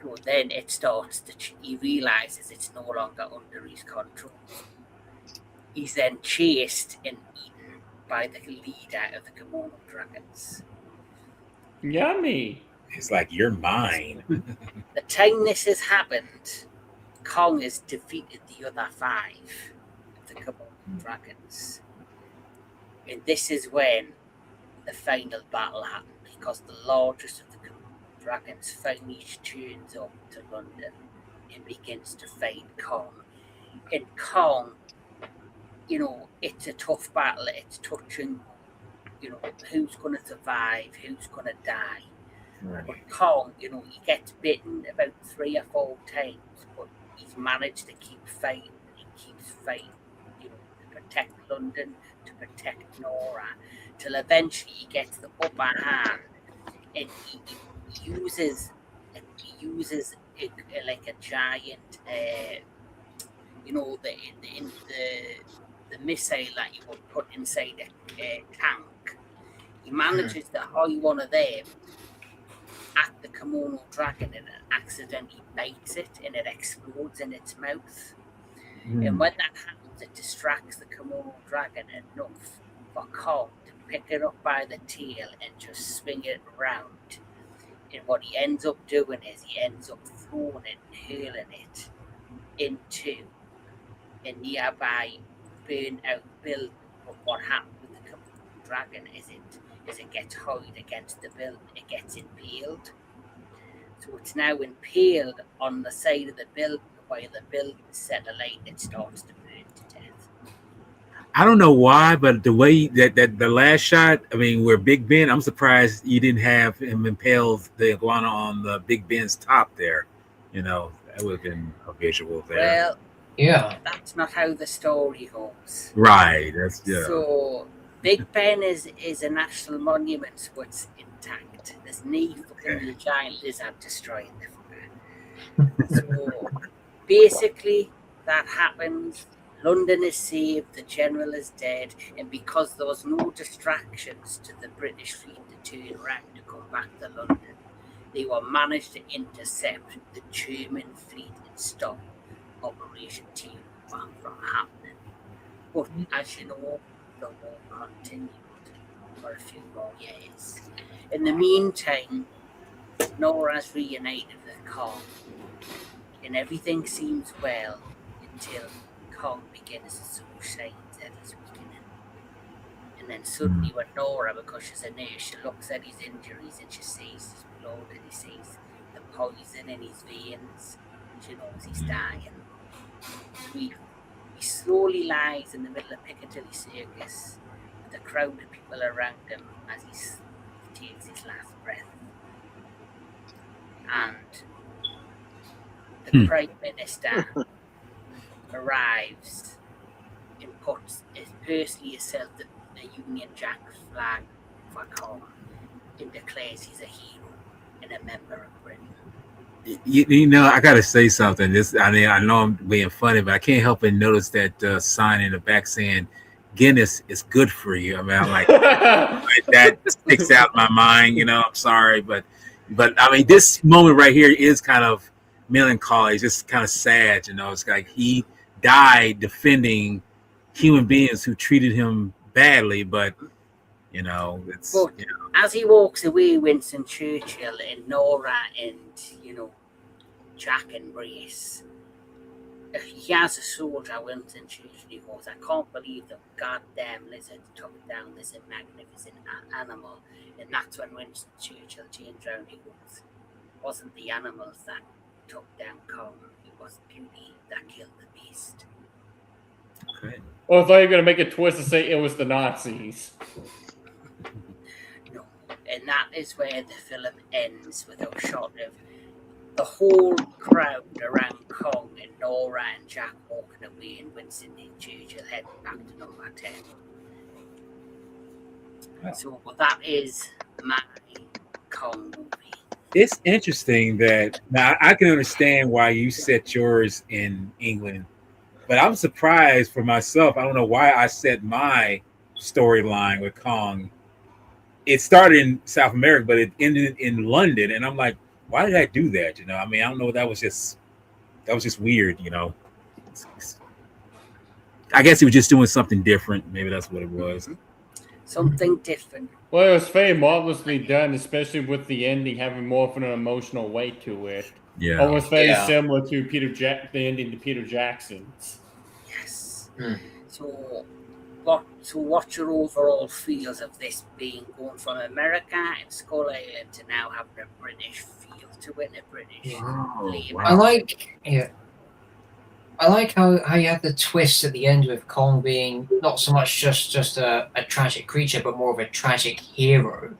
So then it starts he realizes it's no longer under his control. He's then chased and eaten by the leader of the Komodo dragons. Yummy. It's like, you're mine. The time this has happened, Kong has defeated the other 5 of the Komodo dragons. And this is when the final battle happened, because the largest of the Komodo dragons finally turns up to London and begins to fight Kong. And Kong, it's a tough battle. It's touching, who's going to survive, who's going to die. Right. But Kong, he gets bitten about 3 or 4 times, but he's managed to keep fighting. He keeps fighting, to protect London, to protect Nora, till eventually he gets the upper hand, and he uses like a giant, the missile that you would put inside a tank. He manages to hide one of them at the Komodo dragon, and it accidentally bites it, and it explodes in its mouth. And when that happens, it distracts the Komodo dragon enough for Kong to pick it up by the tail and just swing it around. And what he ends up doing is he ends up throwing it and hurling it into a nearby burnt out building. But what happened with the Komodo dragon is it gets hurled against the building, it gets impaled. So it's now impaled on the side of the building, while the building is set alight, it starts to burn to death. I don't know why, but the way that the last shot, I mean, where Big Ben, I'm surprised you didn't have him impale the iguana on the Big Ben's top there. That would have been a visual there. Well, Yeah. that's not how the story goes. Right. So Big Ben is a national monument, so it's intact. There's no fucking giant lizard destroying the fucker. So basically, that happens. London is saved, the general is dead, and because there was no distractions to the British fleet to turn around to come back to London, they were managed to intercept the German fleet and stop Operation Team from happening. But as you know, the war continued for a few more years. In the meantime, Nora's reunited with Kong, and everything seems well until Kong begins to show signs at his weakening. And then suddenly when Nora, because she's a nurse, she looks at his injuries and she sees his blood and she sees the poison in his veins. She knows he's dying. He slowly lies in the middle of Piccadilly Circus with a crowd of people around him as he takes his last breath. And the Prime Minister arrives and is personally herself the Union Jack flag for Kong and declares he's a hero and a member of Britain. I gotta say something. I know I'm being funny, but I can't help but notice that sign in the back saying Guinness is good for you. I mean, I'm like, that sticks out in my mind. I'm sorry, but I mean, this moment right here is kind of melancholy. It's just kind of sad. It's like he died defending human beings who treated him badly, but it's. But as he walks away, Winston Churchill and Nora and Jack embrace. He has a soldier, Winston Churchill, he goes, I can't believe the goddamn lizard took down this magnificent animal. And that's when Winston Churchill turns around and he goes, it wasn't the animals that took down Kong, it was beauty that killed the beast. Okay. Oh, I thought you were going to make a twist to say it was the Nazis. No, and that is where the film ends with a shot of the whole crowd around Kong and Nora and Jack walking away and Winston Churchill heading back to number 10. Wow. So that is my Kong movie. It's interesting that now I can understand why you set yours in England, but I'm surprised for myself. I don't know why I set my storyline with Kong. It started in South America, but it ended in London, and I'm like, why did I do that? I mean, I don't know. That was just weird. I guess he was just doing something different. Maybe that's what it was. Something different. Well, it was very marvelously done, especially with the ending having more of an emotional weight to it. Yeah. Almost very Yeah. similar to the ending to Peter Jackson's. Yes. Mm. So what's your overall feels of this being going from America and Skull Island to now having a British feel to it, a British flavor? I like how you have the twist at the end with Kong being not so much just a tragic creature, but more of a tragic hero,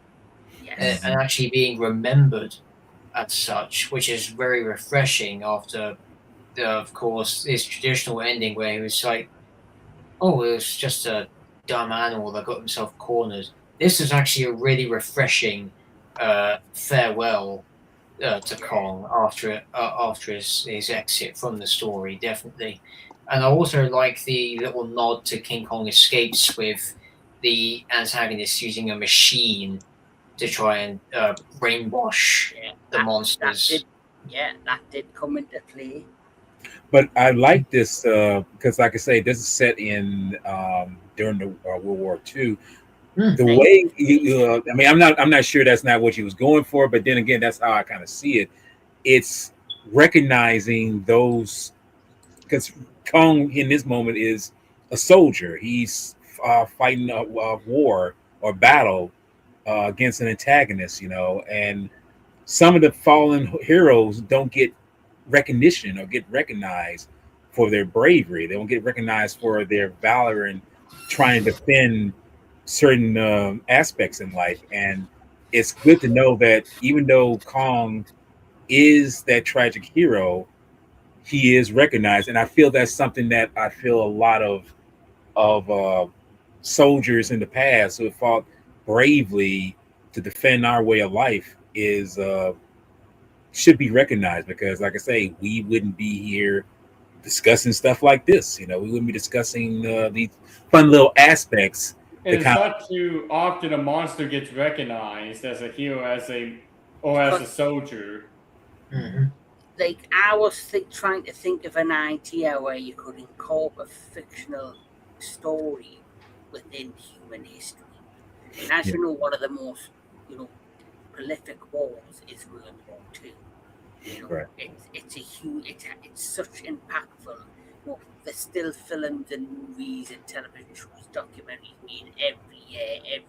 Yes. and actually being remembered as such, which is very refreshing after, of course, his traditional ending where he was like, oh, it was just a dumb animal that got himself cornered. This is actually a really refreshing farewell to Kong after his exit from the story, definitely. And I also like the little nod to King Kong escapes with the antagonist using a machine to try and brainwash the monsters. That did come into play. But I like this because, like I say, this is set in during the World War II. The way I mean, I'm not sure that's not what he was going for, but then again, that's how I kind of see it. It's recognizing those because Kong in this moment is a soldier. He's fighting a war or battle against an antagonist, and some of the fallen heroes don't get recognition or get recognized for their bravery. They don't get recognized for their valor and trying to defend certain aspects in life. And it's good to know that even though Kong is that tragic hero, he is recognized. And I feel that's something that I feel a lot of soldiers in the past who have fought bravely to defend our way of life is should be recognized because, like I say, we wouldn't be here discussing stuff like this. We wouldn't be discussing these fun little aspects. And it's not too often a monster gets recognized as a hero, as a soldier. Mm-hmm. Like I was trying to think of an idea where you could incorporate a fictional story within human history. And as you know, one of the most prolific wars is World War II. Right. It's a huge, it's such impactful. There's still films and movies and television shows, documentaries made every year,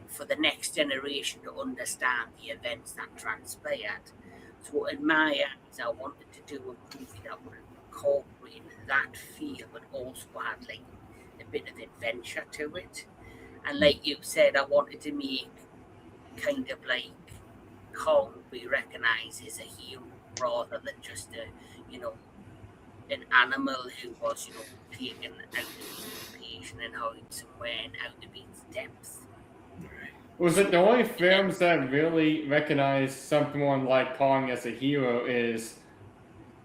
for the next generation to understand the events that transpired. So in my eyes, I wanted to do a movie that would incorporate that feel, but also had like a bit of adventure to it. And like you said, I wanted to make kind of like Kong be recognised as a hero rather than just an animal who was taken out of its location and held somewhere and out of its depth. Was it the only films that really recognized someone like Kong as a hero is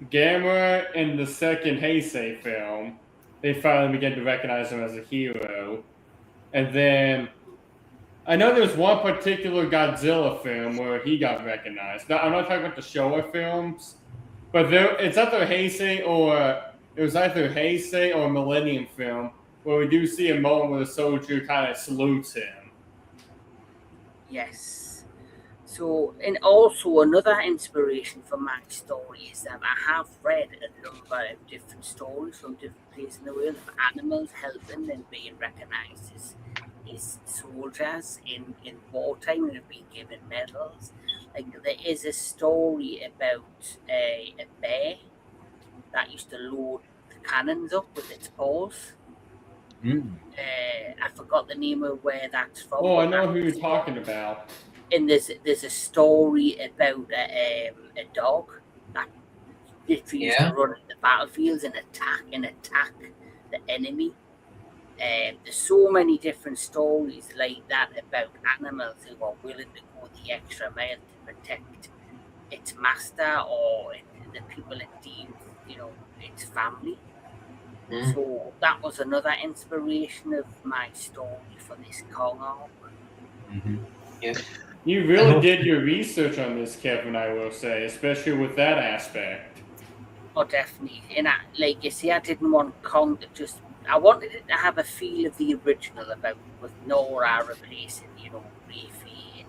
Gamera in the second Heisei film? They finally began to recognize him as a hero. And then I know there's one particular Godzilla film where he got recognized. Now, I'm not talking about the Showa films, but it's either Heisei or it was either Heisei or Millennium film where we do see a moment where the soldier kind of salutes him. Yes. So, and also another inspiration for my story is that I have read a number of different stories from different places in the world of animals helping and being recognised as soldiers in wartime and have been given medals. Like there is a story about a bear that used to load the cannons up with its paws. I forgot the name of where that's from. Oh, I know who you're talking about. And there's a story about a dog that literally used to run in the battlefields and attack the enemy. There's so many different stories like that about animals who are willing to go the extra mile to protect its master or the people it deemed, its family. So that was another inspiration of my story for this Kong arc. Yeah. You really did your research on this, Kevin, I will say, especially with that aspect. Oh, definitely. And like you see, I didn't want Kong to just. I wanted it to have a feel of the original about with Nora replacing, Rafie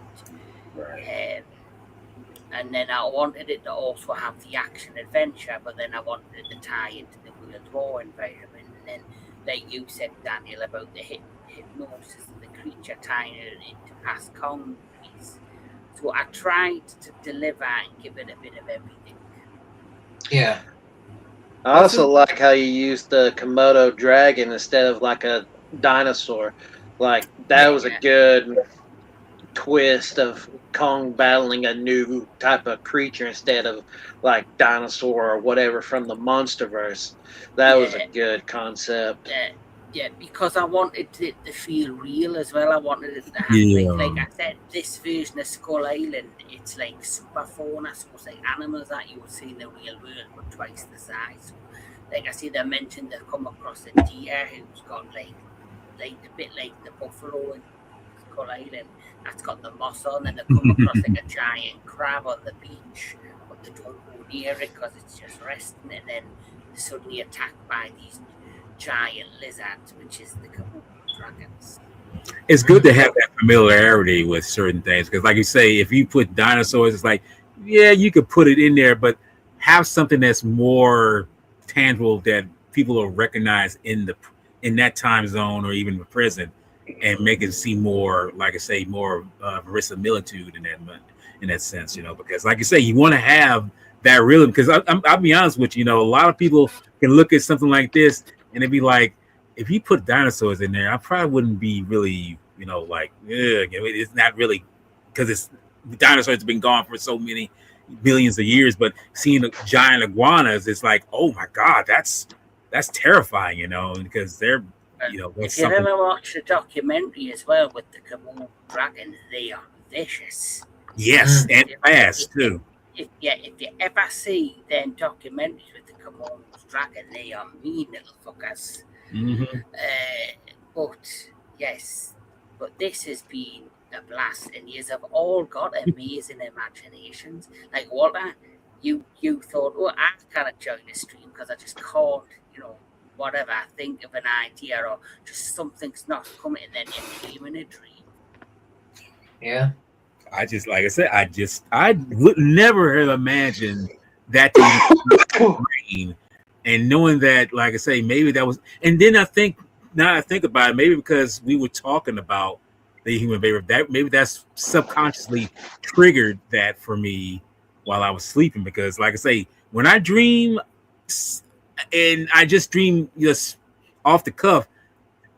and then I wanted it to also have the action adventure, but then I wanted it to tie into the World War environment. And then, like you said, Daniel, about the hypnosis of the creature tying it into past Kong movies. So I tried to deliver and give it a bit of everything. Yeah. I also like how you used the Komodo dragon instead of like a dinosaur. Like that was a good twist of Kong battling a new type of creature instead of like dinosaur or whatever from the MonsterVerse. That was a good concept. Yeah, because I wanted it to feel real as well. I wanted it to have, like I said, this version of Skull Island, it's like super fauna, so it's like animals that you would see in the real world, but twice the size. So, like I see, they mentioned they've come across a deer who's got like a bit like the buffalo in Skull Island. That's got the moss on, and they come across like a giant crab on the beach, but they don't go near it because it's just resting, and then they're suddenly attacked by these giant lizards, which is the Komodo dragons. It's good to have that familiarity with certain things because, like you say, if you put dinosaurs, it's like, yeah, you could put it in there, but have something that's more tangible that people will recognize in that time zone or even the present, and make it seem more, like I say, more verisimilitude in that sense, because, like you say, you want to have that realism. Because I'll be honest with you, a lot of people can look at something like this and it'd be like, if you put dinosaurs in there, I probably wouldn't be really, like, it's not really, because it's dinosaurs have been gone for so many millions of years. But seeing giant iguanas, it's like, oh my god, that's terrifying, because they're, that's if you've ever watched the documentary as well with the Komodo dragons, they are vicious. Yes, and fast too. If you ever see them documentaries with the Komodo dragon, they are mean little fuckers. But yes, but this has been a blast, and you have all got amazing imaginations. Like Walter, you thought, oh, I can't join the stream because I just can't, whatever, think of an idea or just something's not coming, and then you came in a dream. Yeah. I just, like I said, I would never have imagined that brain, and knowing that, like I say, maybe that was, and then now I think about it, maybe because we were talking about the human baby, that maybe that's subconsciously triggered that for me while I was sleeping, because, like I say, when I dream, and I just dream just off the cuff,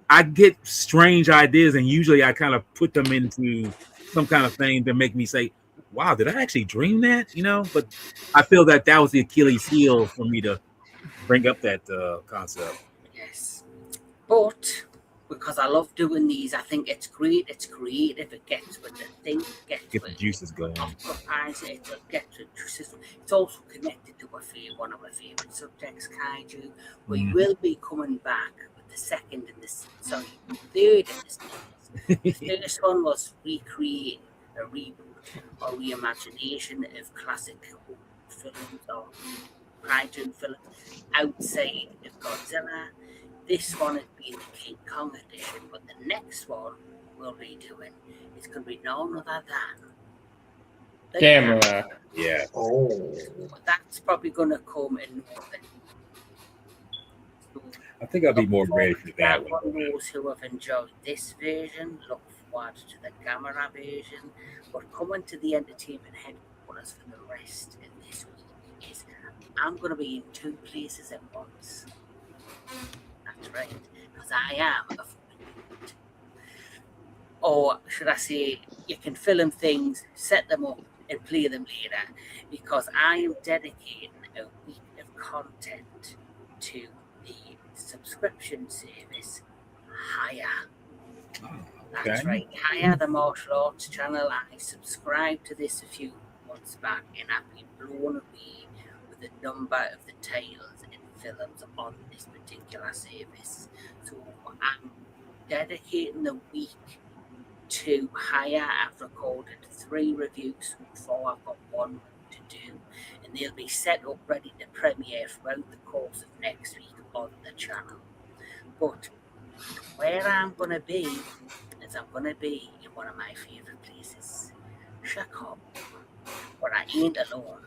I get strange ideas, and usually I kind of put them into some kind of thing to make me say, wow, did I actually dream that? But I feel that was the Achilles heel for me to bring up that concept. Yes. But because I love doing these, I think it's great. It's creative. It gets with the thing, get the juices going. Occupies it. It gets the juices. It's also connected to one of my favorite subjects, Kaiju. We will be coming back with the second and the third in this. The first one was recreating a reboot or reimagination of classic films or Kaiju films outside of Godzilla. This one has been the King Kong edition, but the next one we'll be doing is going to be none other than Camera. Yeah. Oh. But that's probably going to come in Northern. So I think I'll be more ready for that one. Those who have enjoyed this version, look forward to the camera version. But coming to the entertainment headquarters for the rest of this week is I'm going to be in two places at once. That's right, because I am a fucking, or should I say, you can film things, set them up, and play them later, because I am dedicating a week of content to the subscription service Higher. That's right, Higher, the martial arts channel. I subscribed to this a few months back, and I've been blown away with the number of the titles and films on this particular service. So I'm dedicating the week to hire. I've recorded 3 reviews so far. I've got 1 more to do, and they'll be set up ready to premiere throughout the course of next week on the channel. But where I'm going to be is I'm going to be in one of my favourite places, Chicago. But I ain't alone,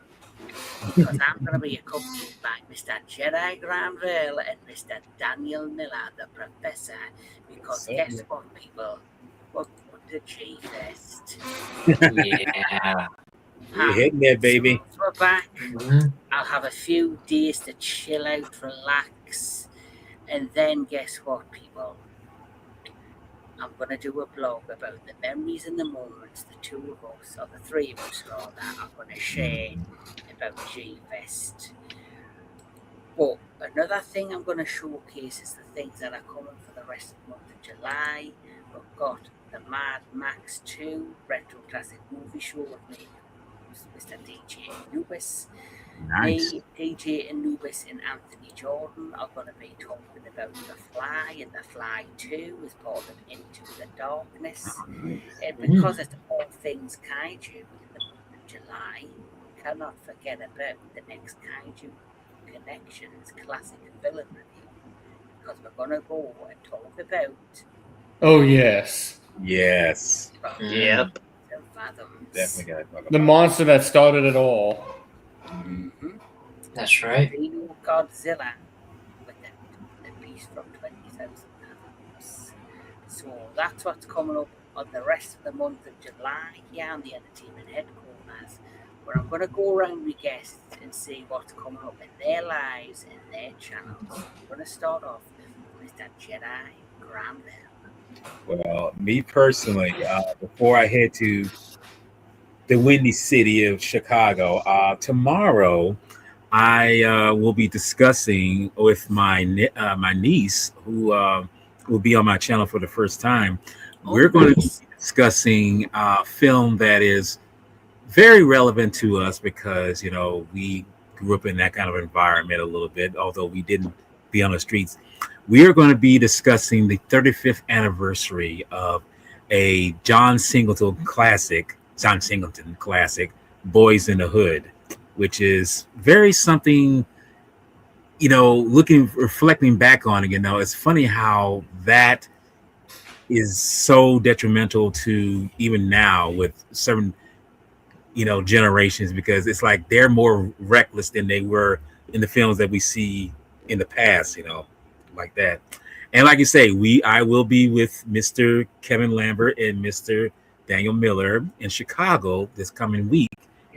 because I'm going to be accompanied by Mr. Jedi Granville and Mr. Daniel Miller, the Professor, because guess what, people? We're going to G-Fest. Yeah. You're hitting there, baby. So we're back. Mhm. I'll have a few days to chill out, relax, and then guess what, people? I'm going to do a blog about the memories and the moments the 2 of us, or the 3 of us rather, are going to share about G-Fest. But another thing I'm going to showcase is the things that are coming for the rest of the month of July. We've got the Mad Max 2 Retro Classic Movie Show with me, Mr. DJ Anubis. Nice. Me, DJ Anubis, and Anthony Jordan are going to be talking about The Fly and The Fly 2 as part of Into the Darkness. And because it's all things Kaiju in the month of July, we cannot forget about the next Kaiju Konnections classic villain review. Because we're going to go and talk about Oh yes, Yes. Yep. Fathoms. Definitely got to talk about the monster that started it all. Mm-hmm. That's right. Dino Godzilla with the beast from 20,000 Fathoms. So that's what's coming up on the rest of the month of July here on the Entertainment Headquarters, where I'm going to go around with guests and see what's coming up in their lives and their channels. I'm going to start off with Mr. Jedi Granville. Well, me personally, before I head to the windy city of Chicago, tomorrow I will be discussing with my niece, who will be on my channel for the first time. We're going to be discussing a film that is very relevant to us because, we grew up in that kind of environment a little bit, although we didn't be on the streets. We are going to be discussing the 35th anniversary of a John Singleton classic, Boys in the Hood, which is very something, reflecting back on it, it's funny how that is so detrimental to even now with certain, generations, because it's like they're more reckless than they were in the films that we see in the past, like that. And like you say, I will be with Mr. Kevin Lambert and Mr. Daniel Miller in Chicago this coming week.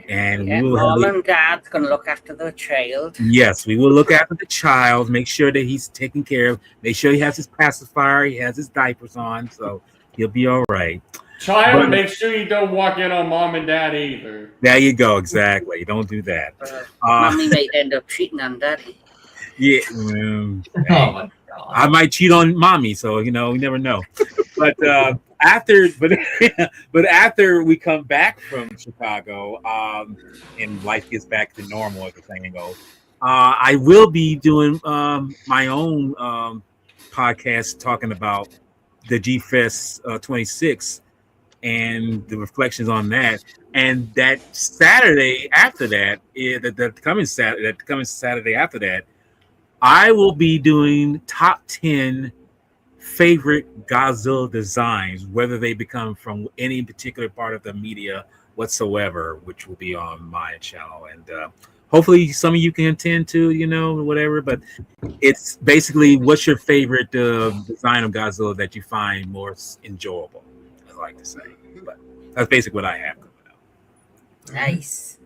And Yeah, we will mom and dad's going to look after the child. Yes, we will look after the child, make sure that he's taken care of, make sure he has his pacifier, he has his diapers on, so he'll be all right. Child, make sure you don't walk in on mom and dad either. There you go, exactly. Don't do that. Mommy might end up cheating on daddy. Yeah. Oh my God. I might cheat on mommy, so we never know. But after we come back from Chicago, and life gets back to normal, as the saying goes, I will be doing my own podcast talking about the G Fest 26 and the reflections on that. And that Saturday after that, the coming Saturday after that, I will be doing top 10 favorite Godzilla designs, whether they become from any particular part of the media whatsoever, which will be on my channel. And hopefully some of you can attend to, whatever. But it's basically, what's your favorite design of Godzilla that you find more enjoyable, I like to say. But that's basically what I have coming out. Nice.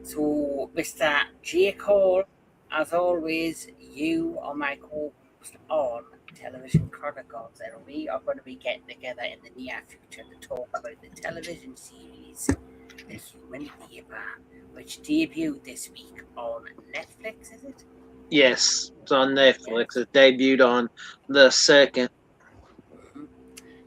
So, Mr. Jake Hall, as always, you are my co-host on Television Chronicles, and we are going to be getting together in the near future to talk about the television series The Human Neighbor, which debuted this week on Netflix, is it? Yes, it's on Netflix. It debuted on the 2nd.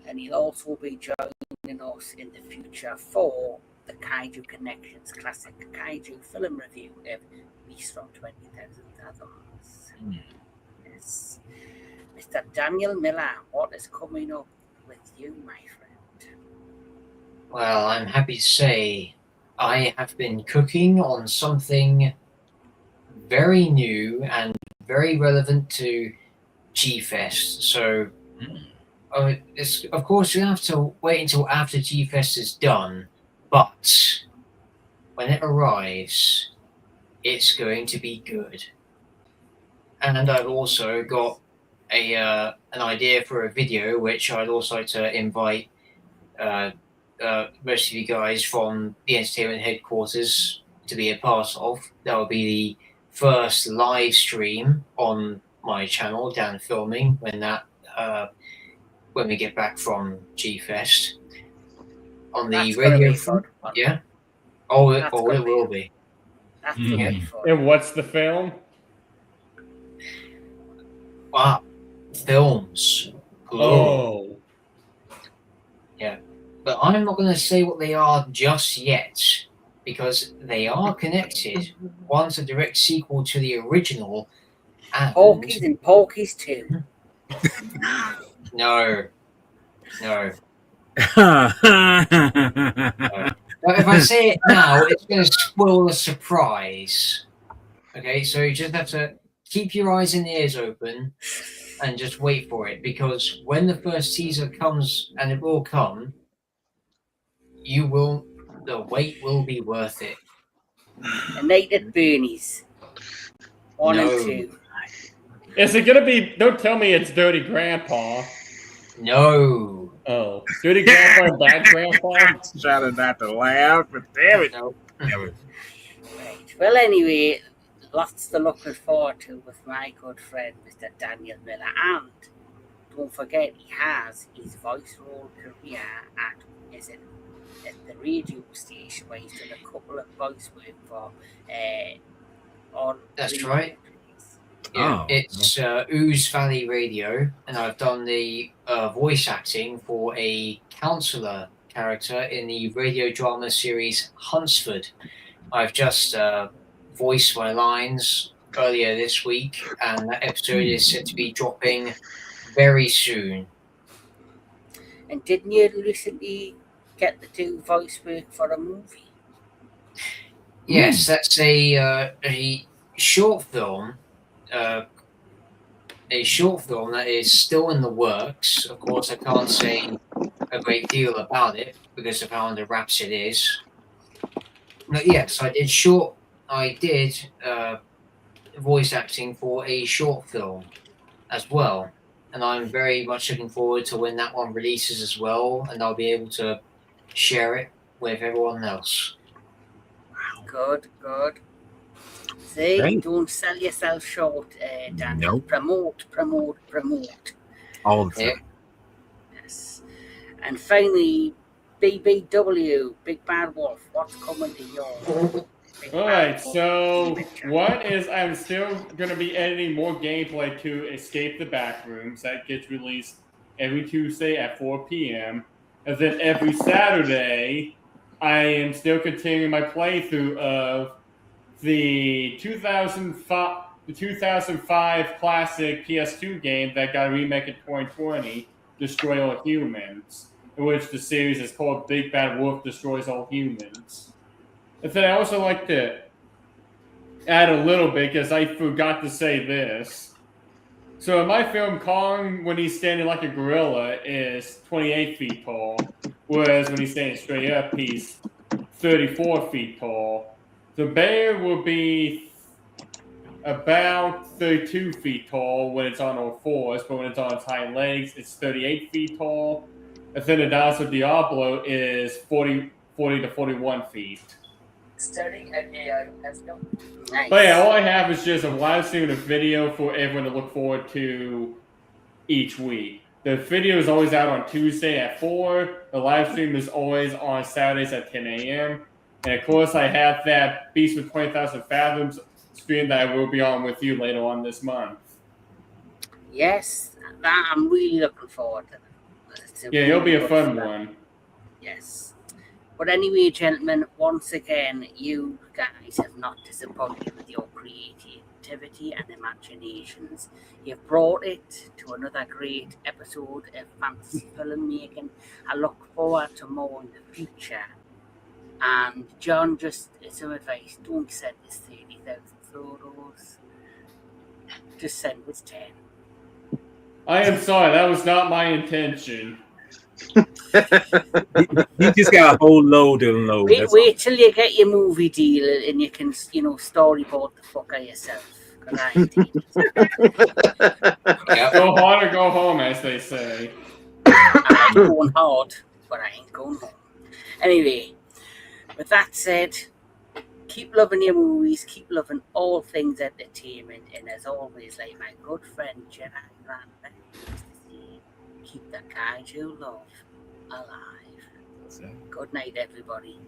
And he'll also be joining us in the future for the Kaiju Connections classic Kaiju film review of Beast from 20,000 Fathoms. Yes. Mr. Daniel Miller, what is coming up with you, my friend? Well, I'm happy to say I have been cooking on something very new and very relevant to G-Fest. So, of course, you have to wait until after G-Fest is done, but when it arrives, it's going to be good. And I've also got an idea for a video, which I'd also like to invite most of you guys from the entertainment headquarters to be a part of. That will be the first live stream on my channel, Dan Filming, when we get back from G-Fest. On the That's gonna radio be front, fun. yeah. That's It gonna will be. That's gonna be fun. And what's the film? Wow, films. Oh. Yeah, but I'm not going to say what they are just yet, because they are connected. One's a direct sequel to the original, and Porkies and Porkies too. no. But if I say it now, it's going to spoil the surprise. Okay, so you just have to keep your eyes and ears open and just wait for it, because when the first teaser comes, and it will come, the wait will be worth it. And Naked Bernies. 1 and 2. Is it gonna be? Don't tell me it's Dirty Grandpa. No. Oh, Dirty Grandpa and Bad Grandpa. Trying not to laugh, but damn it. No. Right. Well, anyway, lots to look forward to with my good friend Mr. Daniel Miller, and don't forget he has his voice role career at the radio station where he's done a couple of voice work for on. That's right. Yeah, it's Ooze Valley Radio, and I've done the voice acting for a counsellor character in the radio drama series Hunsford. I've just voiced my lines earlier this week, and that episode is set to be dropping very soon. And didn't you recently get to do voice work for a movie? Yes, that's a short film. A short film that is still in the works. Of course, I can't say a great deal about it because of how under wraps it is. But yes, I did voice acting for a short film as well, and I'm very much looking forward to when that one releases as well, and I'll be able to share it with everyone else. Good. See, Great. don't sell yourself short, Dan. Nope. Promote. All the time. Yes. And finally, BBW, Big Bad Wolf. What's coming to yours? Alright, so I'm still going to be editing more gameplay to Escape the Backrooms. That gets released every Tuesday at 4 p.m. And then every Saturday, I am still continuing my playthrough of the 2005 classic PS2 game that got a remake in 2020, Destroy All Humans, in which the series is called Big Bad Wolf Destroys All Humans. And then I also like to add a little bit, because I forgot to say this. So in my film, Kong, when he's standing like a gorilla, is 28 feet tall, whereas when he's standing straight up, he's 34 feet tall. The bear will be about 32 feet tall when it's on all fours, but when it's on its hind legs, it's 38 feet tall. And then the dinosaur Diablo is 40 to 41 feet. Starting at AI has no. Nice. But yeah, all I have is just a live stream and a video for everyone to look forward to each week. The video is always out on Tuesday at 4. The live stream is always on Saturdays at 10 a.m. And of course, I have that Beast with 20,000 Fathoms stream that I will be on with you later on this month. Yes, I'm really looking forward to that. Yeah, it'll be a fun one. Yes. But anyway, gentlemen, once again, you guys have not disappointed with your creativity and imaginations. You've brought it to another great episode of fantasy filmmaking. I look forward to more in the future. And John, just some advice: don't send us 30,000 photos. Just send us 10. I am sorry, that was not my intention. You just got a whole load to unload. Wait till you get your movie deal and you can, storyboard the fuck out yourself. Because I ain't doing it. Yep. Go hard or go home, as they say. I'm going hard, but I ain't going home. Anyway, with that said, keep loving your movies, keep loving all things entertainment, and as always, like my good friend Jedi Grandpa used to say, keep the kaiju love alive. Good night, everybody.